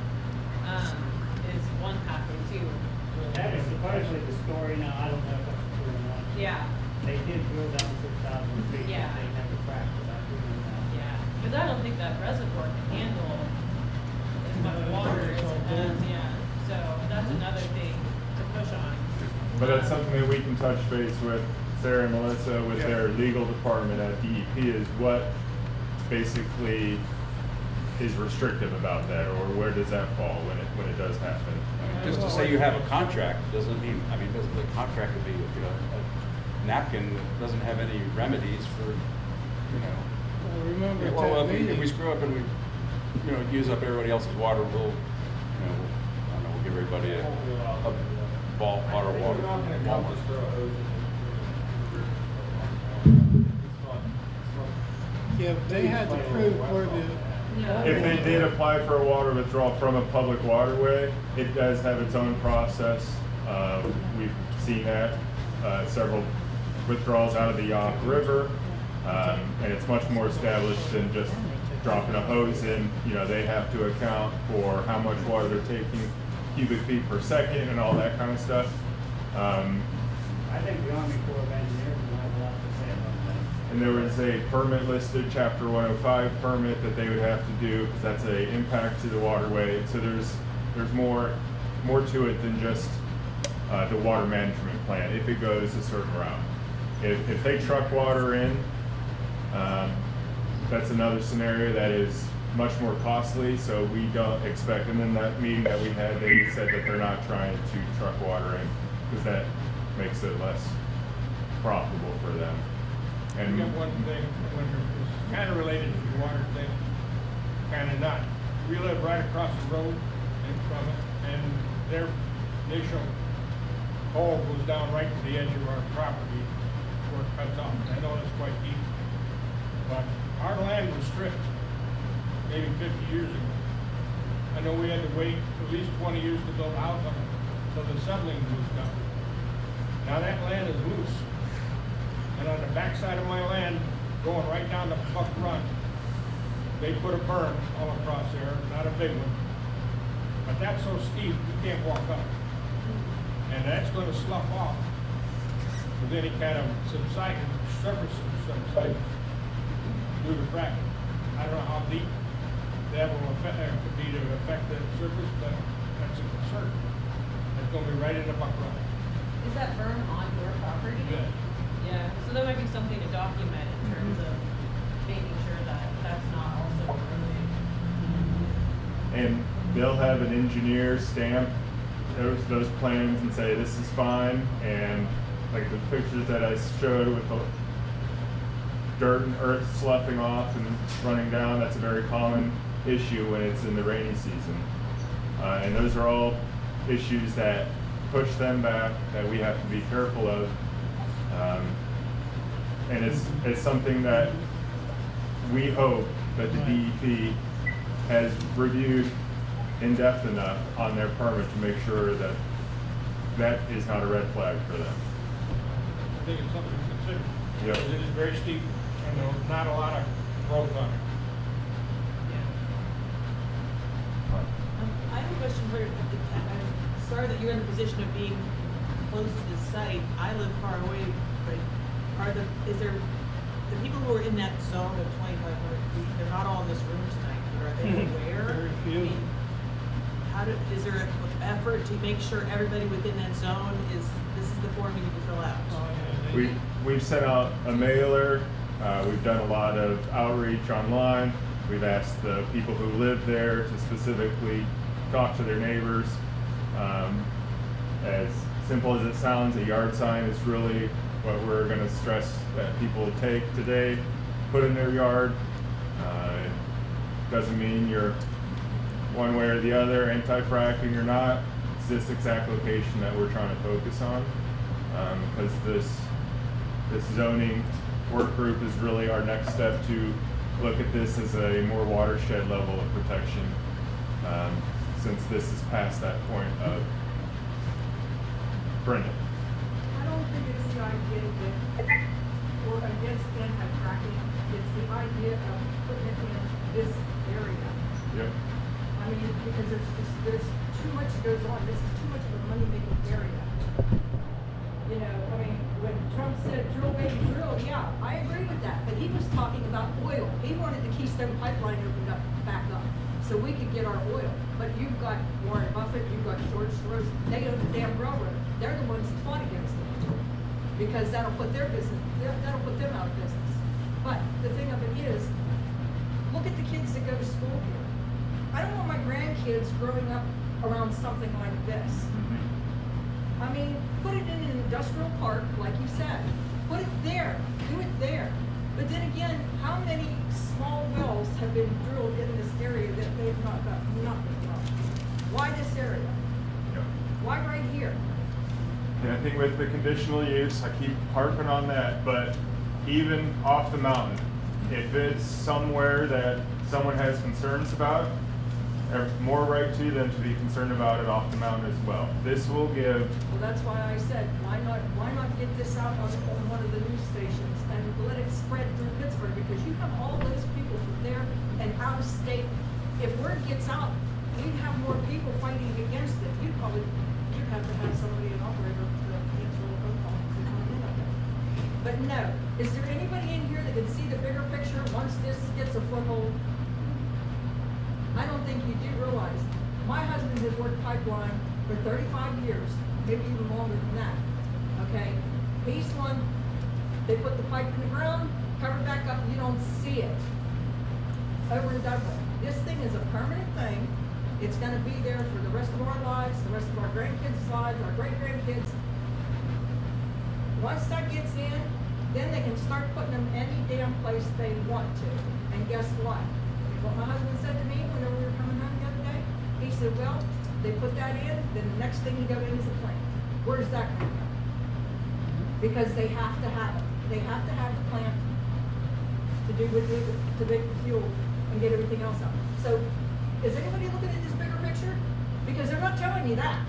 is one pathway too. Well, that is supposedly the story. Now, I don't know if that's true or not. Yeah, They did drill down 6,000 feet. Yeah. They never fracked without doing that. yeah, because I don't think that reservoir can handle as much water as it does, yeah. So that's another thing to push on. but that's something that we can touch base with Sarah and Melissa with their legal department at DEP, is what basically is restrictive about that, or where does that fall when it does happen? Just to say you have a contract doesn't mean, I mean, doesn't the contract could be, you know, a napkin that doesn't have any remedies for, you know. Well, remember Yeah, at well, that if we meeting, screw up and we, you know, use up everybody else's water, we'll, you know, I don't know, we'll give everybody a ball, water. yeah, they had to prove where the, If they did apply for a water withdrawal from a public waterway, it does have its own process. We've seen that, several withdrawals out of the Yawk River, and it's much more established than just dropping a hose in. You know, they have to account for how much water they're taking, cubic feet per second, and all that kind of stuff. I think the Army Corps of Engineers will have a lot to say about that. And there was a permit listed, Chapter 105 permit that they would have to do, because that's a impact to the waterway. So there's more to it than just the water management plan, if it goes a certain route. If they truck water in, that's another scenario that is much more costly, so we don't expect, and then that meeting that we had, they said that they're not trying to truck water in, because that makes it less profitable for them. I got one thing, it's kind of related to the water thing, kind of not. We live right across the road from it, and their initial hole goes down right to the edge of our property where it cuts off. I know it's quite deep, but our land was stripped maybe 50 years ago. I know we had to wait at least 20 years to build a house on it, so the settling was done. Now that land is loose. And on the backside of my land, going right down to Buck Run, they put a berm all across there, not a big one. But that's so steep, you can't walk up. And that's gonna slough off with any kind of subsidence, surface subsidence due to fracking. I don't know how deep that will affect, could be to affect the surface, but that's a concern. It's gonna be right in the Buck Run. Is that berm on your property? Yeah. Yeah, so that might be something to document in terms of making sure that that's not also ruining. And they'll have an engineer stamp those plans and say this is fine, and like the pictures that I showed with the dirt and earth sloughing off and running down, that's a very common issue when it's in the rainy season. And those are all issues that push them back, that we have to be careful of. And it's something that we hope that the DEP has reviewed in depth enough on their permit to make sure that that is not a red flag for them. I think it's something to consider. Yep. Because it is very steep, and there's not a lot of growth on it. I have a question for you. I'm sorry that you're in a position of being close to the site. I live far away, but is there, the people who are in that zone of 2,500 feet, they're not all in this room tonight, but are they aware? Very few. I mean, is there an effort to make sure everybody within that zone this is the form you need to fill out? We've sent out a mailer. We've done a lot of outreach online. We've asked the people who live there to specifically talk to their neighbors. As simple as it sounds, a yard sign is really what we're going to stress that people take today, put in their yard. Doesn't mean you're one way or the other, anti-fracking or not. It's this exact location that we're trying to focus on, because this zoning work group is really our next step to look at this as a more watershed level of protection, since this is past that point of Brendan. I don't think it's the idea that we're against anti-fracking. It's the idea of putting it in this area. Yep. I mean, because there's too much goes on. This is too much of a money-making area. You know, I mean, when Trump said drill, baby, drill, yeah, I agree with that. But he was talking about oil. He wanted the Keystone Pipeline opened up, back up, so we could get our oil. But you've got Warren Buffett, you've got George Soros. They own the damn railroad. They're the ones that fought against it, because that'll put their business, that'll put them out of business. But the thing of it is, look at the kids that go to school here. I don't want my grandkids growing up around something like this. I mean, put it in an industrial park, like you said. Put it there. Do it there. But then again, how many small wells have been drilled in this area that they've not got nothing from? Why this area? Yep. Why right here? And I think with the conditional use, I keep harping on that, but even off the mountain, if it's somewhere that someone has concerns about, more right to them to be concerned about it off the mountain as well. This will give. Well, that's why I said, why not get this out on one of the news stations and let it spread through Pittsburgh, because you have all those people from there and out of state. If word gets out, we'd have more people fighting against it. You'd have to have somebody, an operator, to answer the phone call. But no, is there anybody in here that can see the bigger picture once this gets a foothold? I don't think you do realize, my husband has worked pipeline for 35 years, maybe even longer than that, okay? He's one, they put the pipe in the ground, cover back up, you don't see it. Over and done with. This thing is a permanent thing. It's gonna be there for the rest of our lives, the rest of our grandkids' lives, our great-grandkids. Once that gets in, then they can start putting them any damn place they want to. And guess what? What my husband said to me whenever we were coming home the other day, he said, well, they put that in, then the next thing you go in is a plant. Where's that coming from? Because they have to have it. They have to have the plant to do with it, to make the fuel and get everything else out. So, is anybody looking at this bigger picture? Because they're not telling you that.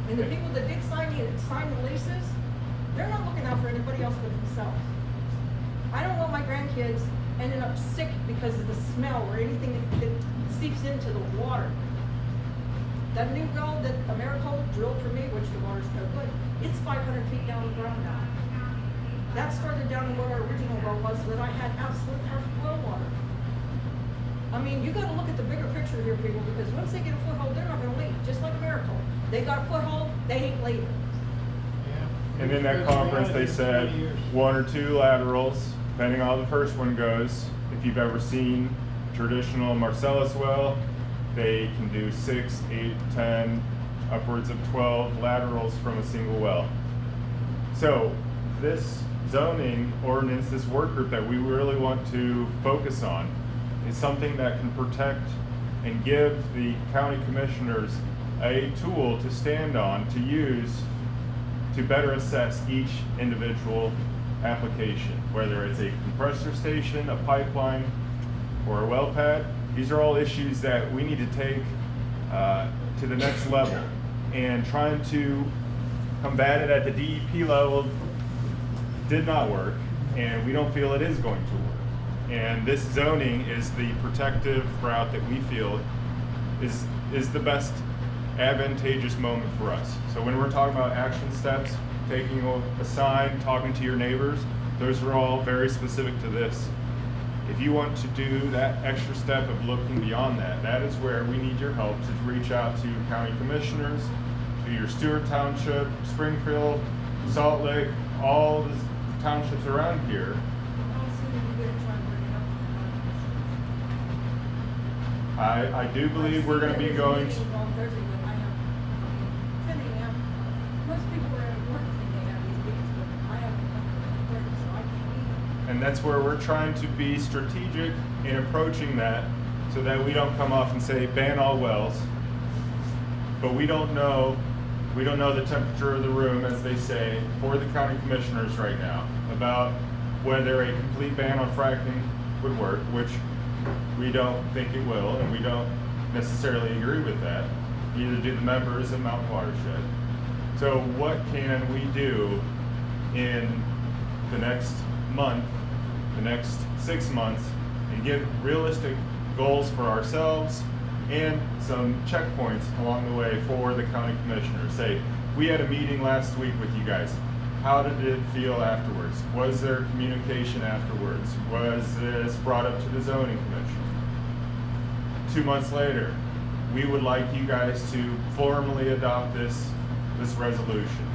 And the people that did sign the leases, they're not looking out for anybody else but themselves. I don't want my grandkids ending up sick because of the smell or anything that seeps into the water. That new well that Americold drilled for me, which the water's no good, it's 500 feet down the ground now. That's further down than what our original well was, that I had absolute perfect well water. I mean, you gotta look at the bigger picture here, people, because once they get a foothold, they're not gonna leave, just like Americold. They got a foothold, they ain't leaving. And in that conference, they said 1 or 2 laterals, depending on how the first one goes. If you've ever seen traditional Marcellus well, they can do 6, 8, 10, upwards of 12 laterals from a single well. So this zoning ordinance, this work group that we really want to focus on, is something that can protect and give the county commissioners a tool to stand on, to use, to better assess each individual application, whether it's a compressor station, a pipeline, or a well pad. These are all issues that we need to take to the next level, and trying to combat it at the DEP level did not work, and we don't feel it is going to work. And this zoning is the protective route that we feel is the best advantageous moment for us. So when we're talking about action steps, taking a sign, talking to your neighbors, those are all very specific to this. If you want to do that extra step of looking beyond that, that is where we need your help to reach out to county commissioners, to your Stewart Township, Springfield, Salt Lake, all the townships around here. How soon are you gonna try and bring it up to the county commissioners? I do believe we're going to be going to, On Thursday, when I have, 10 a.m. Most people are at work when they have these meetings, but I have work, so I can't be here. and that's where we're trying to be strategic in approaching that so that we don't come off and say ban all wells, but we don't know the temperature of the room, as they say, for the county commissioners right now about whether a complete ban on fracking would work, which we don't think it will, and we don't necessarily agree with that. Neither do the members of Mountain Watershed. So what can we do in the next month, the next 6 months, and give realistic goals for ourselves and some checkpoints along the way for the county commissioners? Say, we had a meeting last week with you guys. How did it feel afterwards? Was there communication afterwards? Was this brought up to the zoning commission? 2 months later, we would like you guys to formally adopt this resolution.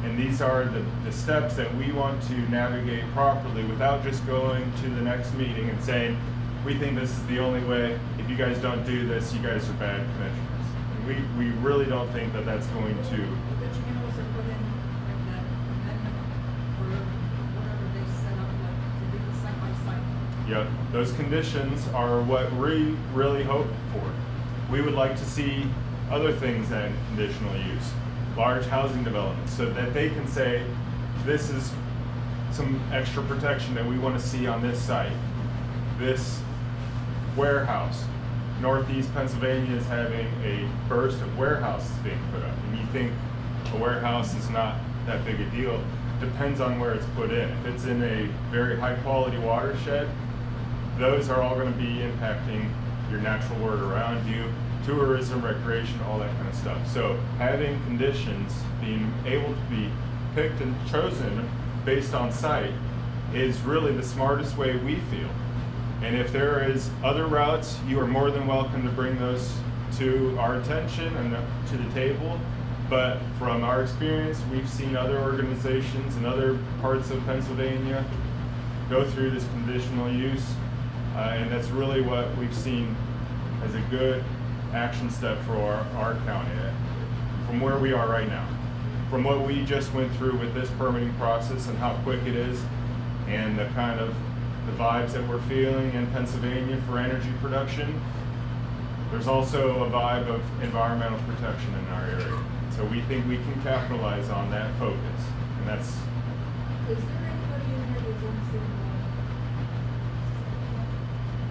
And these are the steps that we want to navigate properly without just going to the next meeting and saying, we think this is the only way. If you guys don't do this, you guys are bad commissioners. And we really don't think that that's going to. But you can also put in like that amendment for whatever they set up, like to do the site by site. Yep, those conditions are what we really hope for. We would like to see other things than conditional use, large housing developments, so that they can say, this is some extra protection that we want to see on this site. This warehouse, Northeast Pennsylvania is having a burst of warehouses being put up. And you think a warehouse is not that big a deal. Depends on where it's put in. If it's in a very high quality watershed, those are all going to be impacting your natural world around you, tourism, recreation, all that kind of stuff. So having conditions, being able to be picked and chosen based on site is really the smartest way we feel. And if there is other routes, you are more than welcome to bring those to our attention and to the table. But from our experience, we've seen other organizations in other parts of Pennsylvania go through this conditional use. And that's really what we've seen as a good action step for our county from where we are right now. From what we just went through with this permitting process and how quick it is, and the kind of the vibes that we're feeling in Pennsylvania for energy production, there's also a vibe of environmental protection in our area. So we think we can capitalize on that focus, and that's. Is there anybody in here that's on city water?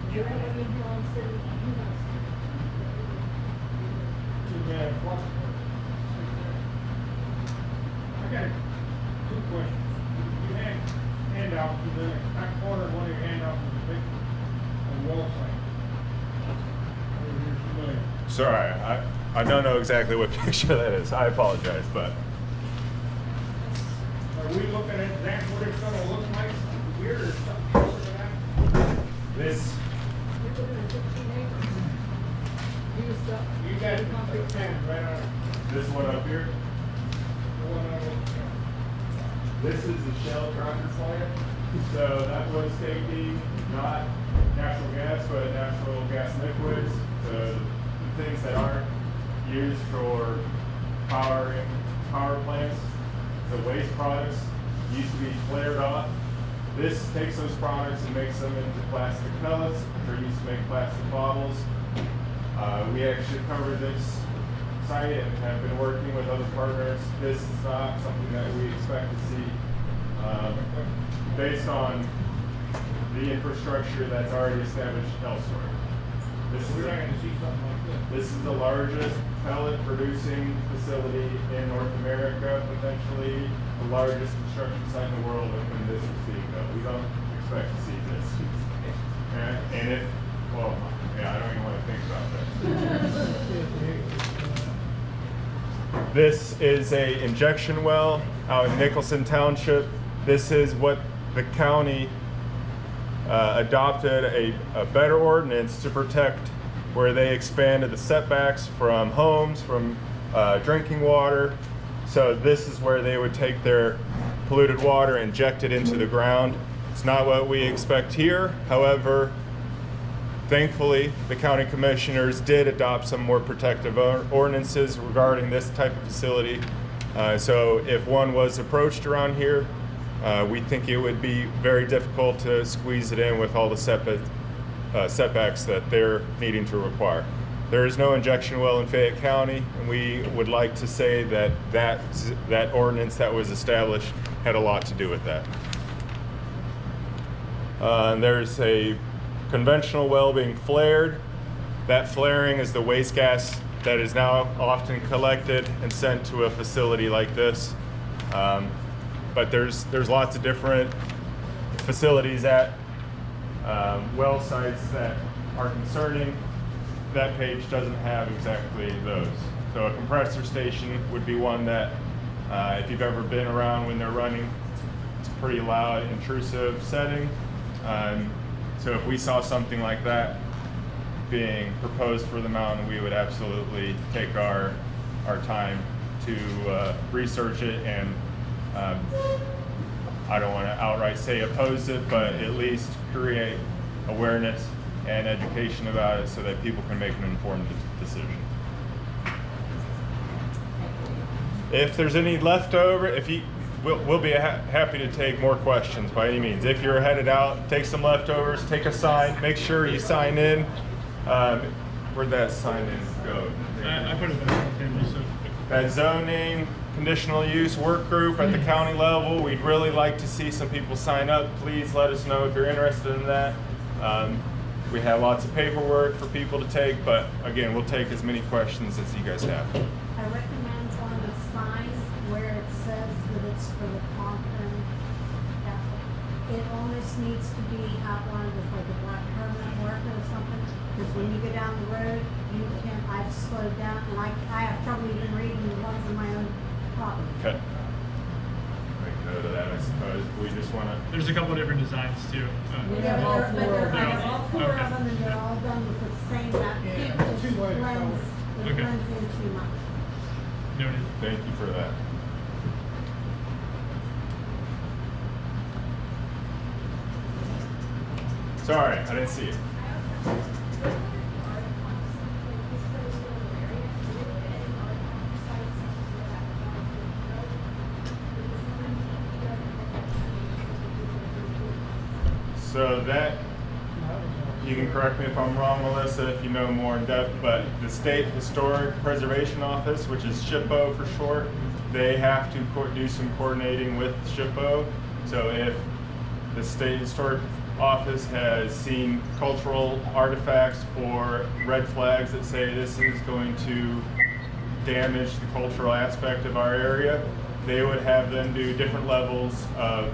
Is there anybody in here on city? You guys? I got 2 questions. You had handouts in the back corner, one of your handouts is a big wall sign. Sorry, I don't know exactly what picture that is. I apologize, but. Are we looking at that, what it's gonna look like here, or something closer to that? This. You're looking at 15 acres. Used up. You got it, big pen right on it. This one up here. The one I looked at. This is the Shell Crocker plant. So that was taking not natural gas, but natural gas liquids, the things that aren't used for power plants, the waste products used to be flared off. This takes those products and makes them into plastic pellets, which are used to make plastic bottles. We actually covered this site and have been working with other partners. This is not something that we expect to see based on the infrastructure that's already established elsewhere. We're not gonna see something like This is the largest pellet producing facility in North America, potentially the largest construction site in the world when this is being built. We don't expect to see this. And if, well, yeah, I don't even want to think about that. This is a injection well out in Nicholson Township. This is what the county adopted a better ordinance to protect where they expanded the setbacks from homes, from drinking water. So this is where they would take their polluted water, inject it into the ground. It's not what we expect here. However, thankfully, the county commissioners did adopt some more protective ordinances regarding this type of facility. So if one was approached around here, we think it would be very difficult to squeeze it in with all the setbacks that they're needing to require. There is no injection well in Fayette County, and we would like to say that that ordinance that was established had a lot to do with that. And there's a conventional well being flared. That flaring is the waste gas that is now often collected and sent to a facility like this. But there's lots of different facilities at well sites that are concerning. That page doesn't have exactly those. So a compressor station would be one that, if you've ever been around when they're running, it's a pretty loud, intrusive setting. So if we saw something like that being proposed for the mountain, we would absolutely take our time to research it and I don't want to outright say oppose it, but at least create awareness and education about it so that people can make an informed decision. If there's any leftover, we'll be happy to take more questions by any means. If you're headed out, take some leftovers, take a sign, make sure you sign in. Where'd that sign in go? I put it back in so. That zoning, conditional use work group at the county level, we'd really like to see some people sign up. Please let us know if you're interested in that. We have lots of paperwork for people to take, but again, we'll take as many questions as you guys have. I recommend one of the signs where it says that it's for the Compton. It almost needs to be outlined with like a black permanent marker or something, because when you go down the road, I've slowed down, and I have trouble even reading the ones in my own property. Okay. Make note of that, I suppose. We just want to. There's a couple different designs too. Yeah, all but four they're of them. all four Okay. of them, and they're all done with the same, that Yeah, pink two just white blends, colors. it Okay. blends in too much. Noted. Thank you for that. Sorry, I didn't see it. So that, you can correct me if I'm wrong, Melissa, if you know more in depth, but the State Historic Preservation Office, which is SHPO for short, they have to do some coordinating with SHPO. So if the State Historic Office has seen cultural artifacts or red flags that say this is going to damage the cultural aspect of our area, they would have them do different levels of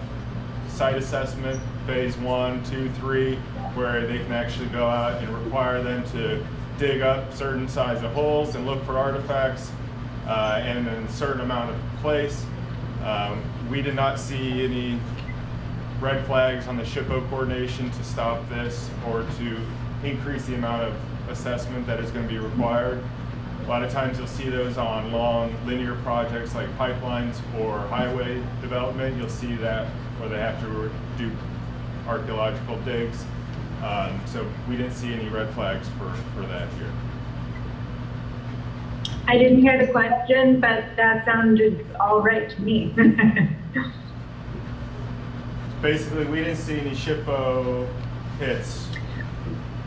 site assessment, phase 1, 2, 3, where they can actually go out and require them to dig up certain size of holes and look for artifacts in a certain amount of place. We did not see any red flags on the SHPO coordination to stop this or to increase the amount of assessment that is going to be required. A lot of times you'll see those on long linear projects like pipelines or highway development. You'll see that where they have to do archaeological digs. So we didn't see any red flags for that here. I didn't hear the question, but that sounded all right to me. Basically, we didn't see any SHPO hits.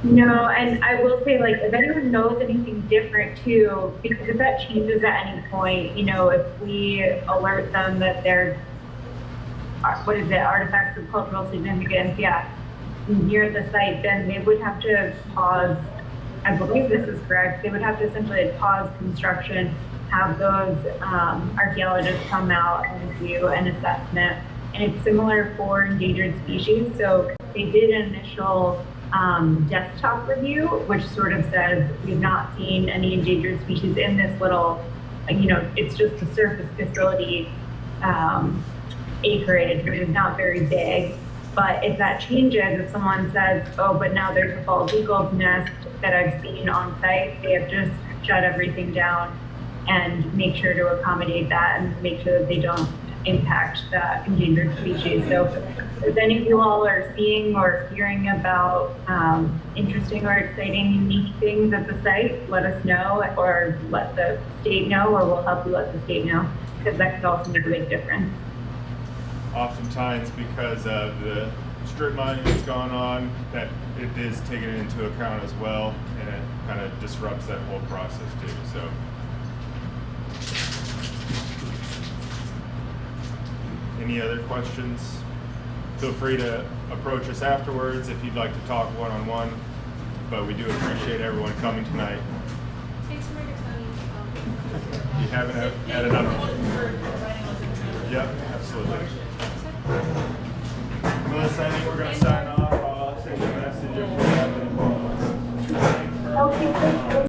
No, and I will say, like, if anyone knows anything different too, because if that changes at any point, you know, if we alert them that there's, artifacts of cultural significance, near the site, then they would have to pause, I believe this is correct, they would have to essentially pause construction, have those archaeologists come out and do an assessment. And it's similar for endangered species. So they did an initial desktop review, which sort of says we've not seen any endangered species in this little, you know, it's just a surface facility acreage, which is not very big. But if that changes, if someone says, oh, but now there's a bald eagle's nest that I've seen on site, they have just shut everything down and make sure to accommodate that and make sure that they don't impact the endangered species. So if any of you all are seeing or hearing about interesting or exciting, unique things at the site, let us know or let the state know, or we'll help you let the state know, because that could also make a big difference. Oftentimes, because of the strip mining that's gone on, that it is taken into account as well, and it kind of disrupts that whole process too. So. Any other questions? Feel free to approach us afterwards if you'd like to talk one-on-one, but we do appreciate everyone coming tonight. Thanks for your time. You haven't had enough. Yep, absolutely. Melissa, I think we're going to